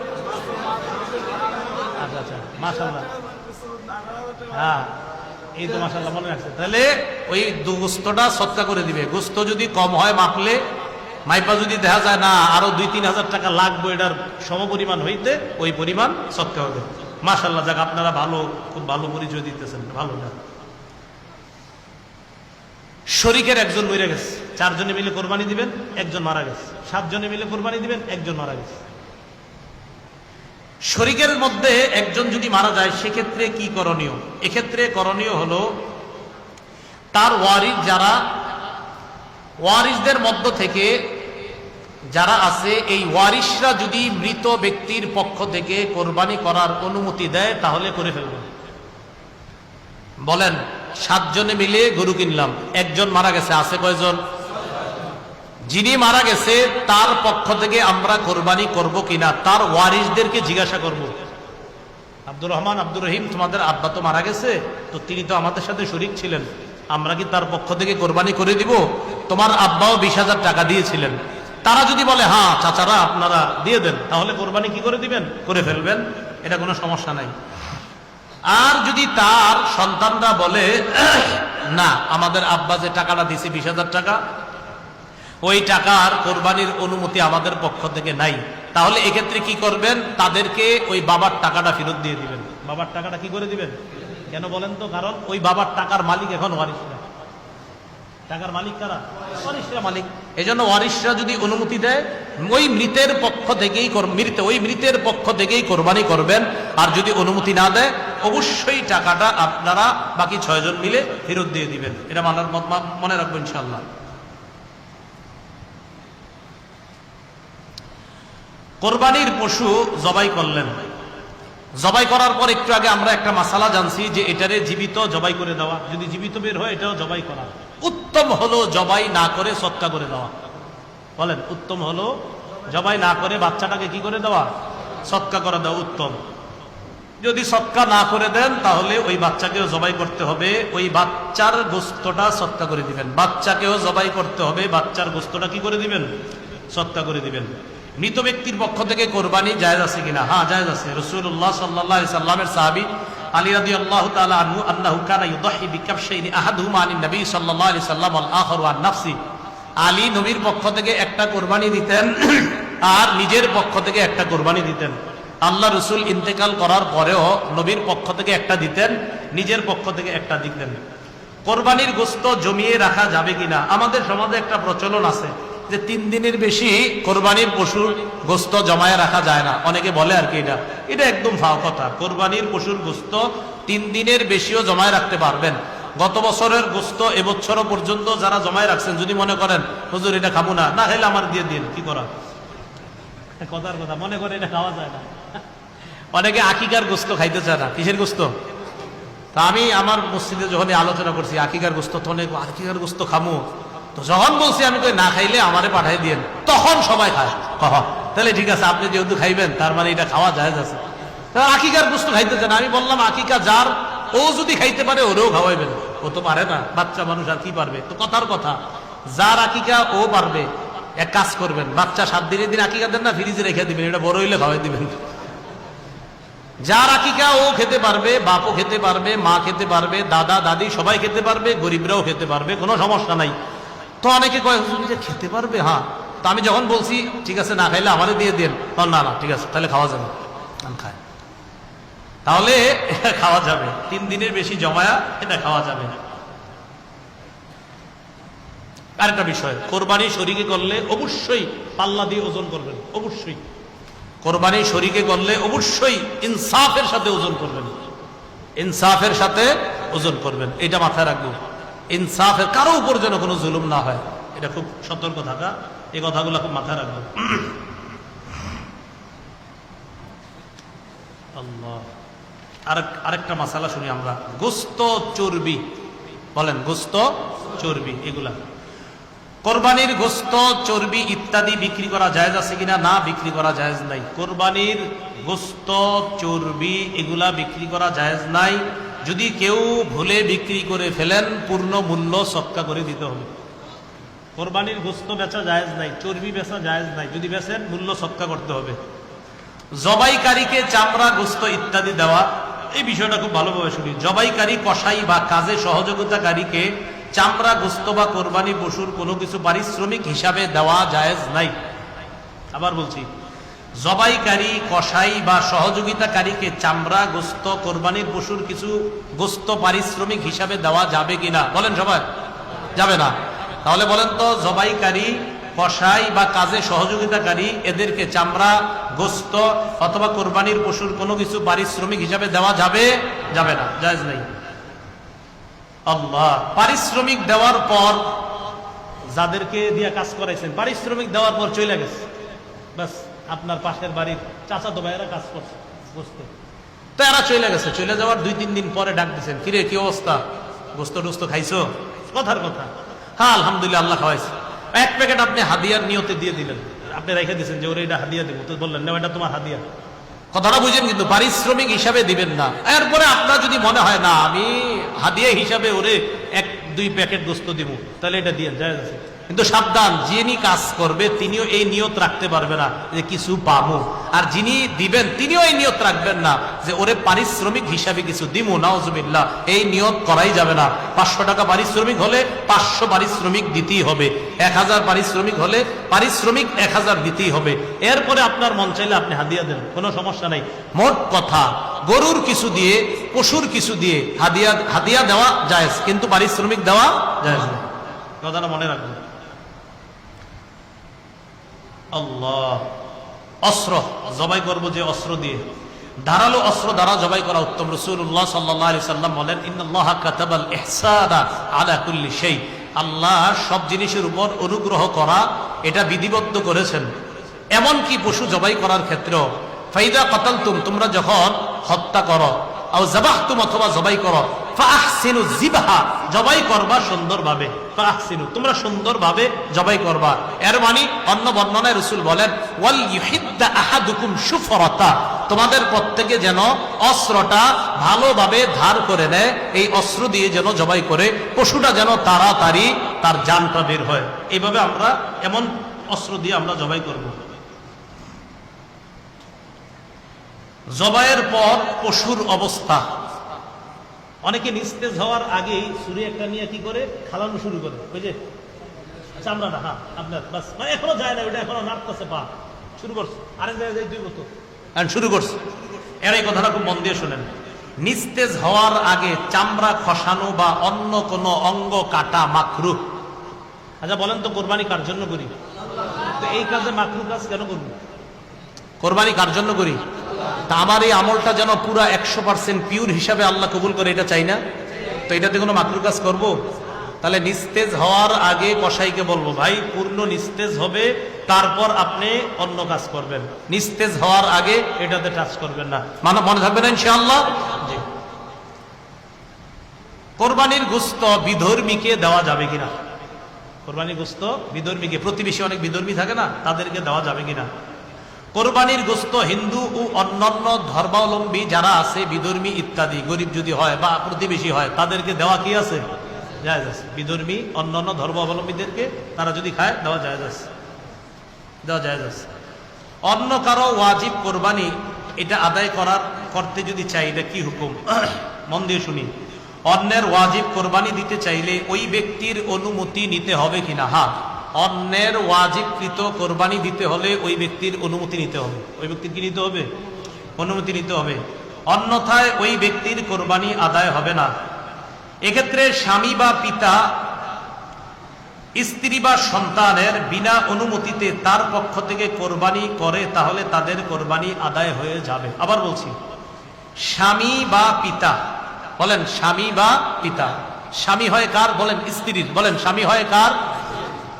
আচ্ছা আচ্ছা, মাশাআল্লাহ। হ্যাঁ, এই তো মাশাআল্লাহ মনে রাখছে। তাহলে ওই গোস্তটা সদকা করে দিবে। গোস্ত যদি কম হয়, মাপলে মাইপা যদি দেখা যায় না আরো 2-3 হাজার টাকা লাগবে এটার সমপরিমাণ হইতে, ওই পরিমাণ সদকা হবে। মাশাআল্লাহ, যাক আপনারা ভালো, খুব ভালো পরিচয় দিতেছেন, ভালো না। শরীকের একজন মরে গেছে, 4 জনে মিলে কোরবানি দিবেন, একজন মারা গেছে। 7 জনে মিলে কোরবানি দিবেন, একজন মারা গেছে। শরীকের মধ্যে একজন যদি মারা যায়, সেক্ষেত্রে কি করণীয়? এক্ষেত্রে করণীয় হলো, তার ওয়ারিস যারা, ওয়ারিসদের মধ্য থেকে যারা আছে, এই ওয়ারিসরা যদি মৃত ব্যক্তির পক্ষ থেকে কোরবানি করার অনুমতি দেয়, তাহলে করে ফেলবেন। বলেন, 7 জনে মিলে গরু কিনলাম, একজন মারা গেছে, আছে কয়জন? যিনি মারা গেছে তার পক্ষ থেকে আমরা কোরবানি করব কিনা, তার ওয়ারিসদেরকে জিজ্ঞাসা করব। আব্দুর রহমান, আব্দুর রহিম, তোমাদের আব্বা তো মারা গেছে, তো তিনি তো আমাদের সাথে শরীক ছিলেন, আমরা কি তার পক্ষ থেকে কোরবানি করে দিব? তোমার আব্বাও 20,000 টাকা দিয়েছিলেন। তারা যদি বলে হ্যাঁ চাচারা আপনারা দিয়ে দেন, তাহলে কোরবানি কি করে দিবেন? করে ফেলবেন, এটা কোনো সমস্যা নাই। আর যদি তার সন্তানরা বলে না, আমাদের আব্বা যে টাকাটা দিয়েছে 20,000 টাকা, ওই টাকার কোরবানির অনুমতি আমাদের পক্ষ থেকে নাই, তাহলে এক্ষেত্রে কি করবেন? তাদেরকে ওই বাবার টাকাটা ফেরত দিয়ে দিবেন। বাবার টাকাটা কি করে দিবেন? কেন বলেন তো? কারণ ওই বাবার টাকার মালিক এখন ওয়ারিসরা। টাকার মালিক কারা? ওয়ারিসরা মালিক। এজন্য ওয়ারিসরা যদি অনুমতি দেয়, ওই মৃতের পক্ষ থেকেই ওই মৃতের পক্ষ থেকেই কোরবানি করবেন। আর যদি অনুমতি না দেয়, অবশ্যই টাকাটা আপনারা বাকি 6 জন মিলে ফেরত দিয়ে দিবেন। এটা মানার মনে রাখবেন ইনশাআল্লাহ। কোরবানির পশু জবাই করলেন, জবাই করার পর একটু আগে আমরা একটা মাসালা জানছি যে এটারে জীবিত জবাই করে দেওয়া। যদি জীবিত বের হয়, এটাও জবাই করা। উত্তম হলো জবাই না করে সৎকা করে দেওয়া। বলেন, উত্তম হলো জবাই না করে বাচ্চাটাকে কি করে দেওয়া? সৎকা করে দেওয়া উত্তম। যদি সৎকা না করে দেন, তাহলে ওই বাচ্চাকেও জবাই করতে হবে, ওই বাচ্চার গোস্তটা সৎকা করে দিবেন। বাচ্চাকেও জবাই করতে হবে, বাচ্চার গোস্তটা কি করে দিবেন? সৎকা করে দিবেন। মৃত ব্যক্তির পক্ষ থেকে কোরবানি জায়েজ আছে কিনা? হ্যাঁ, জায়েজ আছে। রাসূলুল্লাহ সাল্লাল্লাহু আলাইহি সাল্লামের সাহাবী আলী রাদিয়াল্লাহু তাআলা আনহু আন্নাহু কানা ইউদাহি বিকাবশাইনি আহাদুহুমা আনিন নবী সাল্লাল্লাহু আলাইহি সাল্লাম ওয়াল আখারু আন নাফসি। আলী নবীর পক্ষ থেকে একটা কোরবানি দিতেন, আর নিজের পক্ষ থেকে একটা কোরবানি দিতেন। আল্লাহ রাসূল ইন্তেকাল করার পরেও নবীর পক্ষ থেকে একটা দিতেন, নিজের পক্ষ থেকে একটা দিতেন। কোরবানির গোশত জমিয়ে রাখা যাবে কিনা? আমাদের সমাজে একটা প্রচলন আছে যে 3 দিনের বেশি কোরবানির পশুর গোশত জমায়ে রাখা যায় না। অনেকে বলে আর কি, এটা একদম ফাও কথা। কোরবানির পশুর গোশত 3 দিনের বেশিও জমায়ে রাখতে পারবেন। গত বছরের গোশত এবছরও পর্যন্ত যারা জমায়ে রাখছেন, যদি মনে করেন হুজুর এটা খাবো না, না খেলে আমার দিয়ে দিন, কি করা? কথার কথা, মনে করে এটা খাওয়া যায় না। অনেকে আকিকার গোশত খাইতে চায় না। কিসের গোশত? তা আমি আমার মসজিদে যখন আলোচনা করছি আকিকার গোশত, তো অনেক আকিকার গোশত খামো, তো যখন বলছি আমি কই না খাইলে আমারে পাঠাই দিয়েন, তখন সবাই খায়। তাহলে ঠিক আছে, আপনি যেহেতু খাইবেন তার মানে এটা খাওয়া জায়েজ আছে। আকিকার গোশত খাইতে চান, আমি বললাম আকিকা যার, ও যদি খাইতে পারে ওরেও খাওয়াইবেন। ও তো পারে না, বাচ্চা মানুষ আর কি পারবে? তো কথার কথা, যার আকিকা ও পারবে, এক কাজ করবেন, বাচ্চা 7 দিনের দিন আকিকা দেন না, ফ্রিজে রেখে দিবেন, এটা বড় হইলে খাওয়াই দিবেন। যার আকিকা ও খেতে পারবে, বাপও খেতে পারবে, মা খেতে পারবে, দাদা দাদি সবাই খেতে পারবে, গরিবরাও খেতে পারবে, কোনো সমস্যা নাই। তো অনেকে কয় হুজুর যে খেতে পারবে, হ্যাঁ। তো আমি যখন বলছি ঠিক আছে না খাইলে আমারে দিয়ে দেন, না না ঠিক আছে তাহলে খাওয়া যাবে, খায়, তাহলে এটা খাওয়া যাবে, 3 দিনের বেশি জমায়া এটা খাওয়া যাবে না। আরেকটা বিষয়, কোরবানি শরীকে করলে অবশ্যই পাল্লা দিয়ে ওজন করবেন, অবশ্যই কোরবানি শরীকে করলে অবশ্যই ইনসাফের সাথে ওজন করবেন, ইনসাফের সাথে ওজন করবেন, এটা মাথায় রাখবেন। ইনসাফের কারো উপর যেন কোনো জুলুম না হয়, এটা খুব সতর্ক থাকা, এই কথাগুলো খুব মাথায় রাখবেন। আল্লাহ, আরেকটা মাসালা শুনি আমরা, গোস্ত চর্বি, বলেন গোস্ত চর্বি, এগুলা কোরবানির গোস্ত চর্বি ইত্যাদি বিক্রি করা জায়েজ আছে কিনা? না, বিক্রি করা জায়েজ নাই। কোরবানির গোস্ত চর্বি এগুলা বিক্রি করা জায়েজ নাই। যদি কেউ ভুলে বিক্রি করে ফেলেন পূর্ণ মূল্য সদকা করে দিতে হবে। কোরবানির গোস্ত বেচা জায়েজ নাই, চর্বি বেচা জায়েজ নাই, যদি বেচেন মূল্য সদকা করতে হবে। জবাইকারীকে চামড়া গোস্ত ইত্যাদি দেওয়া, এই বিষয়টা খুব ভালোভাবে শুনি। জবাইকারী, কসাই বা কাজে সহযোগিতাকারীকে চামড়া গোস্ত বা কোরবানি পশুর কোনো কিছু পারিশ্রমিক হিসাবে দেওয়া জায়েজ নাই। আবার বলছি, জবাইকারী, কসাই বা সহযোগিতাকারীকে চামড়া গোস্ত কোরবানির পশুর কিছু গোস্ত পারিশ্রমিক হিসাবে দেওয়া যাবে কিনা? বলেন সবাই, যাবে না। তাহলে বলেন তো, জবাইকারী, কসাই বা কাজে সহযোগিতাকারী এদেরকে চামড়া গোস্ত অথবা কোরবানির পশুর কোনো কিছু পারিশ্রমিক হিসাবে দেওয়া যাবে? যাবে না, জায়েজ নাই। আল্লাহ, পারিশ্রমিক দেওয়ার পর যাদেরকে দিয়ে কাজ করাইছেন, পারিশ্রমিক দেওয়ার পর চলে গেছে, বাস আপনার পাশের বাড়ির চাচাতো ভাইয়েরা কাজ করছে বুঝতে, তো এরা চলে গেছে, চলে যাওয়ার 2-3 দিন পরে ডাক দিচ্ছেন, কিরে কি অবস্থা, গোস্ত টোস্ত খাইছো? কথার কথা, হ্যাঁ আলহামদুলিল্লাহ আল্লাহ খাওয়াইছে। 1 প্যাকেট আপনি হাদিয়ার নিয়তে দিয়ে দিলেন, আপনি রেখে দিচ্ছেন যে ওরে এটা হাদিয়া দেবো, তো বললেন না এটা তোমার হাদিয়া। কথাটা বুঝেন, কিন্তু পারিশ্রমিক হিসাবে দিবেন না। এরপরে আপনার যদি মনে হয় না আমি হাদিয়া হিসাবে ওরে 1-2 প্যাকেট গোস্ত দিব, তাহলে এটা দিয়ে জায়েজ আছে। কিন্তু সাবধান, যিনি কাজ করবে তিনিও এই নিয়ত রাখতে পারবে না যে কিছু পাবো, আর যিনি দিবেন তিনিও এই নিয়ত রাখবেন না যে ওরে পারিশ্রমিক হিসাবে কিছু দিব, নাউজুবিল্লাহ, এই নিয়ত করাই যাবে না। 500 টাকা পারিশ্রমিক হলে 500 পারিশ্রমিক দিতেই হবে, 1000 পারিশ্রমিক হলে পারিশ্রমিক 1000 দিতেই হবে। এরপরে আপনার মন চাইলে আপনি হাদিয়া দেন, কোনো সমস্যা নাই। মোট কথা, গরুর কিছু দিয়ে, পশুর কিছু দিয়ে হাদিয়া দেওয়া জায়েজ, কিন্তু পারিশ্রমিক দেওয়া জায়েজ না। কথাটা মনে রাখবেন। আল্লাহ, অস্ত্র জবাই করবো যে অস্ত্র দিয়ে, ধারালো অস্ত্র দ্বারা জবাই করা উত্তম। রাসূলুল্লাহ সাল্লাল্লাহু আলাইহি সাল্লাম বলেন, ইন্নাল্লাহা কাতাবাল ইহসানা আলা কুল্লি শাই, আল্লাহ সব জিনিসের উপর অনুগ্রহ করা এটা বিধিবদ্ধ করেছেন, এমনকি পশু জবাই করার ক্ষেত্রেও। ফাইদা কাতালতুম, তোমরা যখন হত্যা করো, আও যাবাহতুম, অথবা জবাই করো, ফাহসিনু যিবহা, জবাই করবা সুন্দরভাবে, ফাহসিনু, তোমরা সুন্দরভাবে জবাই করবা। এর মানে অন্য বর্ণনায় রাসূল বলেন, ওয়াল ইউহিদ্দা আহাদুকুম শুফরাতা, তোমাদের প্রত্যেকে যেন অস্ত্রটা ভালোভাবে ধার করে নেয়, এই অস্ত্র দিয়ে যেন জবাই করে, পশুটা যেন তাড়াতাড়ি তার জানটা বের হয়। এইভাবে আমরা এমন অস্ত্র দিয়ে আমরা জবাই করব। জবাইয়ের পর পশুর অবস্থা, অনেকে নিস্তেজ হওয়ার আগেই ছুরি একটা নিয়ে কি করে খালানো শুরু করে, ওই যে চামড়াটা, হ্যাঁ আপনার বাস, মানে এখনো যায় না, ওইটা এখনো নাড়তেছে, পা শুরু করছে, আরেক জায়গায় 2 বছর শুরু করছে। এর এই কথাটা খুব মন দিয়ে শোনেন, নিস্তেজ হওয়ার আগে চামড়া খসানো বা অন্য কোনো অঙ্গ কাটা মাকরুহ। আচ্ছা বলেন তো, কোরবানি কার জন্য করি? তো এই কাজে মাকরুহ কাজ কেন করবো? কোরবানি কার জন্য করি? তা আমার এই আমলটা যেন পুরা 100% পিওর হিসাবে আল্লাহ কবুল করে, এটা চাই না। তো এটাতে কোনো মাকরুহ কাজ করব? তাহলে নিস্তেজ হওয়ার আগে কসাইকে বলবো, ভাই পূর্ণ নিস্তেজ হবে, তারপর আপনি অন্য কাজ করবেন, নিস্তেজ হওয়ার আগে এটাতে টাচ করবেন না। মনে থাকবে না ইনশাআল্লাহ? জি। কোরবানির গোশত বিধর্মীকে দেওয়া যাবে কিনা? কোরবানির গোশত বিধর্মীকে, প্রতিবেশী অনেক বিধর্মী থাকে না, তাদেরকে দেওয়া যাবে কিনা? কোরবানির গোশত হিন্দু ও অন্যান্য ধর্মাবলম্বী যারা আছে, বিধর্মী ইত্যাদি, গরিব যদি হয় বা প্রতিবেশী হয়, তাদেরকে দেওয়া কি আছে? জায়েজ আছে। বিধর্মী অন্যান্য ধর্মাবলম্বীদেরকে তারা যদি খায়, দেওয়া জায়েজ আছে, দেওয়া জায়েজ আছে। অন্য কারো ওয়াজিব কোরবানি এটা আদায় করতে যদি চাই, এটা কি হুকুম? মন দিয়ে শুনি। অন্যের ওয়াজিব কোরবানি দিতে চাইলে ওই ব্যক্তির অনুমতি নিতে হবে কিনা? হ্যাঁ, অন্যের ওয়াজিবকৃত কোরবানি দিতে হলে ওই ব্যক্তির অনুমতি নিতে হবে। ওই ব্যক্তির কি নিতে হবে? অনুমতি নিতে হবে, অন্যথায় ওই ব্যক্তির কোরবানি আদায় হবে না। এক্ষেত্রে স্বামী বা পিতা স্ত্রী বা সন্তানের বিনা অনুমতিতে তার পক্ষ থেকে কোরবানি করে, তাহলে তাদের কোরবানি আদায় হয়ে যাবে। আবার বলছি, স্বামী বা পিতা, বলেন স্বামী বা পিতা। স্বামী হয় কার? বলেন স্ত্রীর। বলেন স্বামী হয় কার?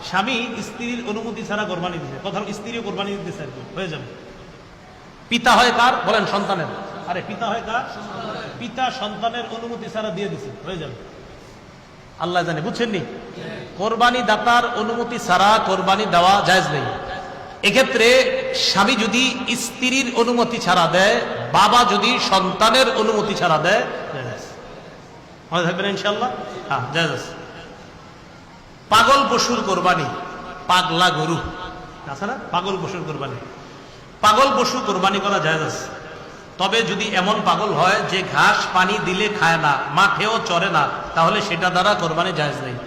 স্বামী স্ত্রীর অনুমতি ছাড়া কোরবানি দিতে, কথা স্ত্রীও কোরবানি দিতেছে আর কি, হয়ে যাবে। পিতা হয় কার? বলেন সন্তানের। আরে পিতা হয় কার? পিতা সন্তানের অনুমতি ছাড়া দিয়ে দিছে, হয়ে যাবে। আল্লাহ জানে, বুঝছেননি? কোরবানি দাতার অনুমতি ছাড়া কোরবানি দেওয়া জায়েজ নেই। এক্ষেত্রে স্বামী যদি স্ত্রীর অনুমতি ছাড়া দেয়, বাবা যদি সন্তানের অনুমতি ছাড়া দেয়, জায়েজ। মনে থাকবেন ইনশাআল্লাহ? হ্যাঁ, জায়েজ। পাগল পশুর কোরবানি, পাগলা গরু আছে না, পাগল পশুর কোরবানি, পাগল পশু কোরবানি করা জায়েজ আছে। তবে যদি এমন পাগল হয় যে ঘাস পানি দিলে খায় না, মাঠেও চরে না, তাহলে সেটা দ্বারা কোরবানি জায়েজ নেই।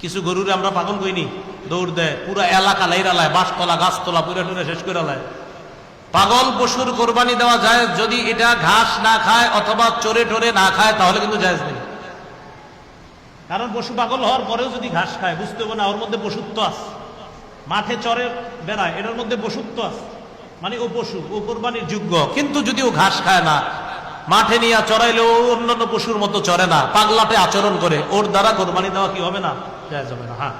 কিছু গরুরে আমরা পাগল কইনি, দৌড় দেয়, পুরো এলাকা লাইরালায়, বাঁশতলা গাছতলা পুরো টুরে শেষ করে লায়। পাগল পশুর কোরবানি দেওয়া জায়েজ যদি এটা ঘাস না খায় অথবা চরে টরে না খায়, তাহলে কিন্তু জায়েজ নেই। কারণ পশু পাগল হওয়ার পরেও যদি ঘাস খায়, বুঝতে হবে না ওর মধ্যে পশুত্ব আছে, মাঠে চরে বেড়ায়, এটার মধ্যে পশুত্ব আছে, মানে ও পশু, ও কোরবানির যোগ্য। কিন্তু যদি ও ঘাস খায় না, মাঠে নিয়ে চড়াইলেও অন্যান্য পশুর মতো চড়ে না, পাগলাটে আচরণ করে, ওর দ্বারা কোরবানি দেওয়া কি হবে না? জায়েজ হবে না। হ্যাঁ,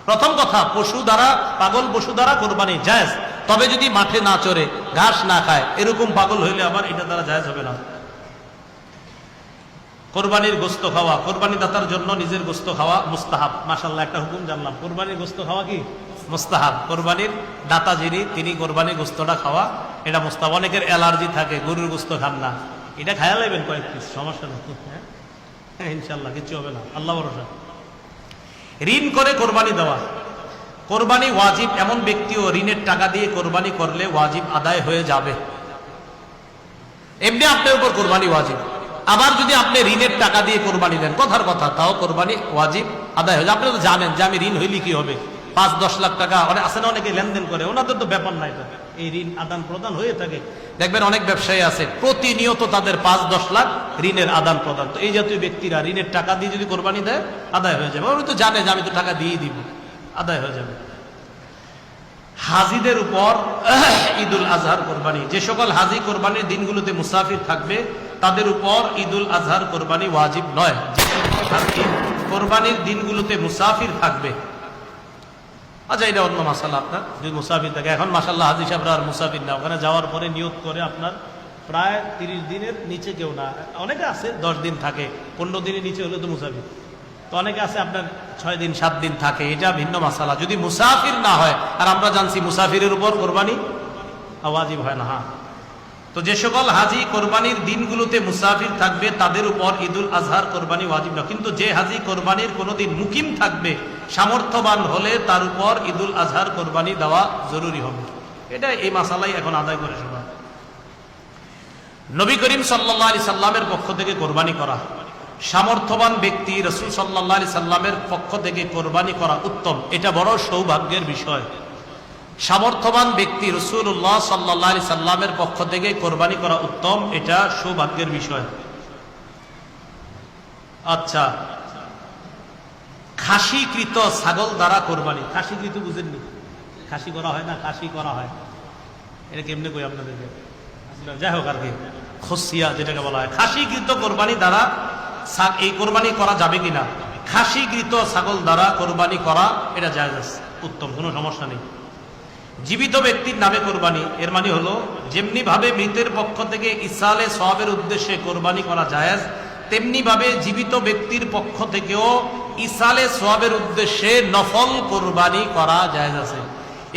প্রথম কথা, পশু দ্বারা, পাগল পশু দ্বারা কোরবানি জায়েজ। তবে যদি মাঠে না চড়ে, ঘাস না খায়, এরকম পাগল হইলে আবার এটা দ্বারা জায়েজ হবে না। কোরবানির গোস্ত খাওয়া, কোরবানি দাতার জন্য নিজের গোস্ত খাওয়া মুস্তাহাব। মাশাআল্লাহ, একটা হুকুম জানলাম, কোরবানির গোস্ত খাওয়া কি মুস্তাহাব। কোরবানির দাতা যিনি, তিনি কোরবানির গোস্তটা খাওয়া এটা মুস্তাহাব। অনেকের অ্যালার্জি থাকে, গরুর গোস্ত খান না, এটা খায়া লাইবেন কয়েক পিস, সমস্যা নেই, হ্যাঁ ইনশাআল্লাহ কিছু হবে না, আল্লাহ ভরসা। ঋণ করে কোরবানি দেওয়া, কোরবানি ওয়াজিব এমন ব্যক্তিও ঋণের টাকা দিয়ে কোরবানি করলে ওয়াজিব আদায় হয়ে যাবে। এমনি আপনার উপর কোরবানি ওয়াজিব, আবার যদি আপনি ঋণের টাকা দিয়ে কোরবানি দেন, কথার কথা, তাও কোরবানি ওয়াজিব আদায় হয়ে যাবে। আপনি তো জানেন যে আমি ঋণ হইলে কি হবে, 5-10 লাখ টাকা আছে না, অনেকে লেনদেন করে, ওনাদের তো ব্যাপার নাই, এই ঋণ আদান প্রদান হয়ে থাকে। দেখবেন অনেক ব্যবসায়ী আছে প্রতিনিয়ত তাদের 5-10 লাখ ঋণের আদান প্রদান। তো এই জাতীয় ব্যক্তিরা ঋণের টাকা দিয়ে যদি কোরবানি দেয়, আদায় হয়ে যাবে। উনি তো জানে যে আমি তো টাকা দিয়ে দিব, আদায় হয়ে যাবে। হাজিদের উপর ঈদুল আজহার কোরবানি, যে সকল হাজি কোরবানির দিনগুলোতে মুসাফির থাকবে তাদের উপর ঈদুল আজহার কোরবানি ওয়াজিব নয়। যে সকল হাজি কোরবানির দিনগুলোতে মুসাফির থাকবে, আচ্ছা এটা অন্য মাসালা, আপনার যদি মুসাফির থাকে, এখন মাসাল্লাহ হাজি সাহেবরা আর মুসাফির না, ওখানে যাওয়ার পরে নিয়ত করে আপনার প্রায় 30 দিনের নিচে কেউ না, অনেকে আছে 10 দিন থাকে, 15 দিনের নিচে হলে তো মুসাফির, তো অনেকে আছে আপনার 6 দিন 7 দিন থাকে, এটা ভিন্ন মাসালা। যদি মুসাফির না হয়, আর আমরা জানছি মুসাফিরের উপর কোরবানি ওয়াজিব হয় না। হ্যাঁ, তো যে সকল হাজি কোরবানির দিনগুলোতে মুসাফির থাকবে তাদের উপর ঈদুল আজহার কোরবানি ওয়াজিব না। কিন্তু যে হাজি কোরবানির কোনোদিন মুকিম থাকবে, সামর্থ্যবান হলে তার উপর ঈদুল আজহার কোরবানি দেওয়া জরুরি হবে। এটা এই মাসালাই এখন আদায় করে শোনা। নবী করিম সাল্লাল্লাহু আলাইহি সাল্লামের পক্ষ থেকে কোরবানি করা, সামর্থ্যবান ব্যক্তি রাসূল সাল্লাল্লাহু আলাইহি সাল্লামের পক্ষ থেকে কোরবানি করা উত্তম, এটা বড় সৌভাগ্যের বিষয়। সামর্থ্যবান ব্যক্তি রাসূলুল্লাহ সাল্লাল্লাহু আলাইহি সাল্লামের পক্ষ থেকে কোরবানি করা উত্তম, এটা সৌভাগ্যের বিষয়। আচ্ছা, খাসিকৃত ছাগল দ্বারা কোরবানি, খাসিকৃত বুঝেননি? খাসি করা হয় না, খাসি করা হয়, এটা কেমনে কই আপনাদেরকে, যাই হোক আর কি, খসিয়া যেটাকে বলা হয়, খাসিকৃত কোরবানি দ্বারা এই কোরবানি করা যাবে কিনা? খাসিকৃত ছাগল দ্বারা কোরবানি করা এটা জায়েজ আছে, উত্তম, কোনো সমস্যা নেই। জীবিত ব্যক্তির নামে কোরবানি, এর মানে হলো যেমনি ভাবে মৃতের পক্ষ থেকে ইসালে সওয়াবের উদ্দেশ্যে কোরবানি করা জায়েজ, তেমনি ভাবে জীবিত ব্যক্তির পক্ষ থেকেও ইসালে সওয়াবের উদ্দেশ্যে নফল কোরবানি করা জায়েজ আছে।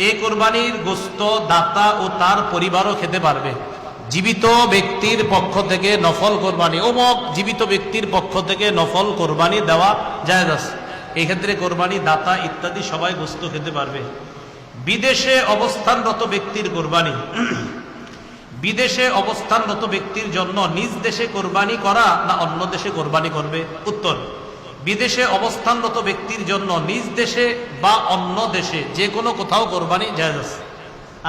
এই কোরবানির গোশত দাতা ও তার পরিবারও খেতে পারবে। জীবিত ব্যক্তির পক্ষ থেকে নফল কোরবানি, অমুক জীবিত ব্যক্তির পক্ষ থেকে নফল কোরবানি দেওয়া জায়েজ আছে। এই ক্ষেত্রে কোরবানি দাতা ইত্যাদি সবাই গোশত খেতে পারবে। বিদেশে অবস্থানরত ব্যক্তির কোরবানি, বিদেশে অবস্থানরত ব্যক্তির জন্য নিজ দেশে কোরবানি করা না অন্য দেশে কোরবানি করবে? উত্তর, বিদেশে অবস্থানরত ব্যক্তির জন্য নিজ দেশে বা অন্য দেশে যে কোনো কোথাও কোরবানি জায়েজ আছে।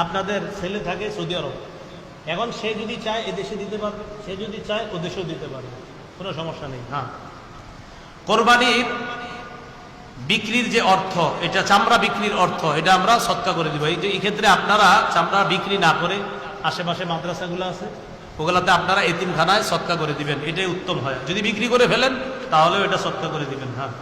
আপনাদের ছেলে থাকে সৌদি আরব, এখন সে যদি চায় এদেশে দিতে পারবে, সে যদি চায় ও দেশেও দিতে পারবে, কোনো সমস্যা নেই। হ্যাঁ, কোরবানির বিক্রির যে অর্থ, এটা চামড়া বিক্রির অর্থ, এটা আমরা সৎকা করে দিব। এই ক্ষেত্রে আপনারা চামড়া বিক্রি না করে আশেপাশে মাদ্রাসাগুলো আছে ওগুলাতে আপনারা এতিমখানায় সৎকা করে দিবেন, এটাই উত্তম হয়। যদি বিক্রি করে ফেলেন তাহলেও এটা সৎকা করে দিবেন। হ্যাঁ,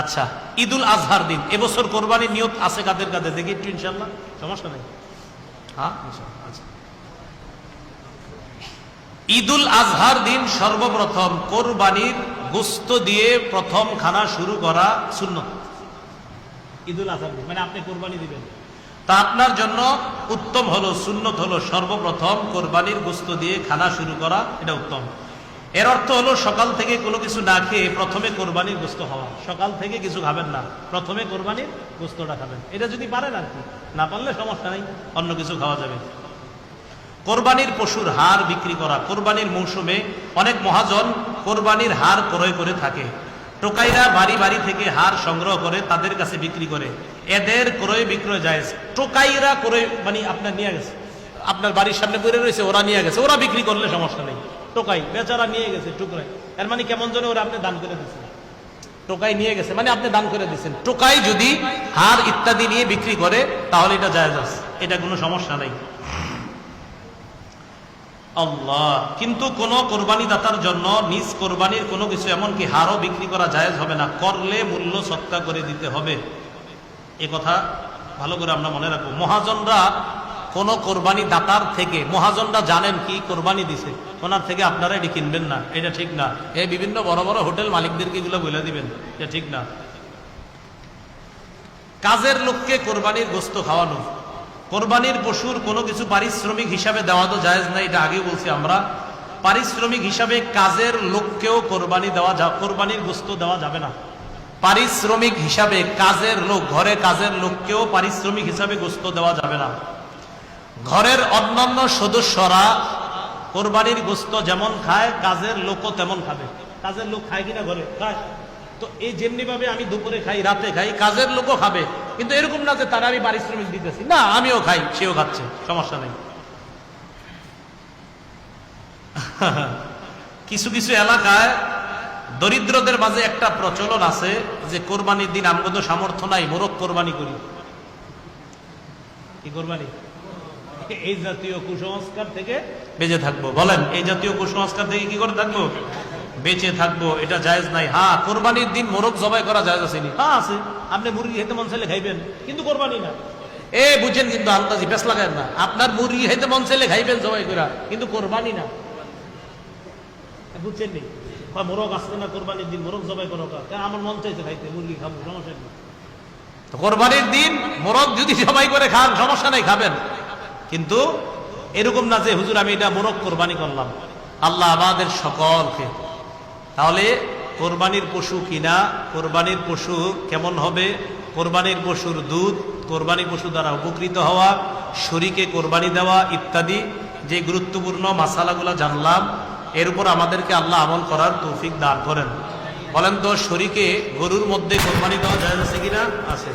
আচ্ছা, ঈদুল আজহার দিন এবছর কোরবানির নিয়ত আছে কাদের কাদের? দেখি একটু, ইনশাল্লাহ, সমস্যা নেই। হ্যাঁ, আচ্ছা, ঈদুল আজহার দিন সর্বপ্রথম কোরবানির গোশত দিয়ে প্রথম খানা শুরু করা সুন্নত। ঈদুল আজহার দিন মানে আপনি কোরবানি দিবেন, তা আপনার জন্য উত্তম হলো, সুন্নত হলো সর্বপ্রথম কোরবানির গোশত দিয়ে খানা শুরু করা, এটা উত্তম। এর অর্থ হলো সকাল থেকে কোনো কিছু না খেয়ে প্রথমে কোরবানির গোশত খাওয়া। সকাল থেকে কিছু খাবেন না, প্রথমে কোরবানির গোশতটা খাবেন। এটা যদি পারেন আর কি, না পারলে সমস্যা নেই, অন্য কিছু খাওয়া যাবে। কোরবানির পশুর হাড় বিক্রি করা। কোরবানির মৌসুমে অনেক মহাজন কোরবানির হাড় ক্রয় করে থাকে। টোকাইরা বাড়ি বাড়ি থেকে হাড় সংগ্রহ করে তাদের কাছে বিক্রি করে। এদের ক্রয় বিক্রয় জায়েজ। টোকাইরা ক্রয় মানে আপনার নিয়ে গেছে, আপনার বাড়ির সামনে পড়ে রয়েছে, ওরা নিয়ে গেছে, ওরা বিক্রি করলে সমস্যা নেই। টোকাই বেচারা নিয়ে গেছে টুকরাই, এর মানে কেমন জন্য ওরা আপনি দান করে দিচ্ছেন। টোকাই নিয়ে গেছে মানে আপনি দান করে দিচ্ছেন। টোকাই যদি হাড় ইত্যাদি নিয়ে বিক্রি করে তাহলে এটা জায়েজ আছে, এটা কোনো সমস্যা নেই। আল্লাহ, কিন্তু কোন কোরবানি দাতার জন্য নিজ কোরবানির কোনো কিছু এমনকি হারও বিক্রি করা জায়েজ হবে না, করলে মূল্য সৎকা করে দিতে হবে। এ কথা ভালো করে আমরা মনে রাখবো। মহাজনরা কোন কোরবানি দাতার থেকে, মহাজনরা জানেন কি কোরবানি দিছে, ওনার থেকে আপনারা এটি কিনবেন না, এটা ঠিক না। এই বিভিন্ন বড় বড় হোটেল মালিকদেরকে এগুলো বলে দিবেন, এটা ঠিক না। কাজের লোককে কোরবানির গোশত খাওয়ানো। কোরবানির পশুর কোনো কিছু পারিশ্রমিক হিসাবে দেওয়া তো জায়েজ নাই, এটা আগেও বলছি আমরা। পারিশ্রমিক হিসাবে কাজের লোককেও কোরবানি দেওয়া, কোরবানির গোশত দেওয়া যাবে না। পারিশ্রমিক হিসাবে কাজের লোক, ঘরে কাজের লোককেও পারিশ্রমিক হিসাবে গোশত দেওয়া যাবে না। ঘরের অন্যান্য সদস্যরা কোরবানির গোশত যেমন খায় কাজের লোকও তেমন খাবে। কাজের লোক খায় কিনা ঘরে? খায়। তো এই যেমনি ভাবে আমি দুপুরে খাই, রাতে খাই, কাজের লোকও খাবে, কিন্তু এরকম না যে তারা আমি পারিশ্রমিক দিতেছি, না, আমিও খাই, সেও খাচ্ছে, সমস্যা নেই। কিছু কিছু এলাকায় দরিদ্রদের মাঝে একটা প্রচলন আছে যে কোরবানির দিন আমগো তো সামর্থ্য নাই, মোরগ কোরবানি করি। কি কোরবানি? এই জাতীয় কুসংস্কার থেকে বেঁচে থাকবো। বলেন, এই জাতীয় কুসংস্কার থেকে কি করে থাকবো? বেঁচে থাকবো, এটা জায়েজ নাই। হ্যাঁ, কোরবানির দিন মোরগ জবাই করা জায়েজ আছে? হ্যাঁ আছে। আপনি মুরগি খেতে মন চাইলে খাইবেন, কিন্তু কোরবানি না। এ বুঝছেন, কিন্তু আন্দাজি পেছ লাগায় না। আপনার মুরগি খেতে মন চাইলে খাইবেন জবাই করা, কিন্তু কোরবানি না। বুঝছেন নি? মোরগ আসছে না কোরবানির দিন, মোরগ জবাই করো, আমার মন চাইছে খাইতে, মুরগি খাবো, সমস্যা নেই। কোরবানির দিন মোরগ যদি জবাই করে খান সমস্যা নাই, খাবেন, কিন্তু এরকম না যে হুজুর আমি এটা মোরগ কোরবানি করলাম। আল্লাহ আমাদের সকলকে, তাহলে কোরবানির পশু কিনা, কোরবানির পশু কেমন হবে, কোরবানির পশুর দুধ, কোরবানি পশু দ্বারা উপকৃত হওয়া, শরীকে কোরবানি দেওয়া ইত্যাদি যে গুরুত্বপূর্ণ মাসালাগুলো জানলাম, এর উপর আমাদেরকে আল্লাহ আমল করার তৌফিক দান করেন। বলেন তো, শরীকে গরুর মধ্যে কোরবানি দেওয়া যায় আছে কিনা? আছে।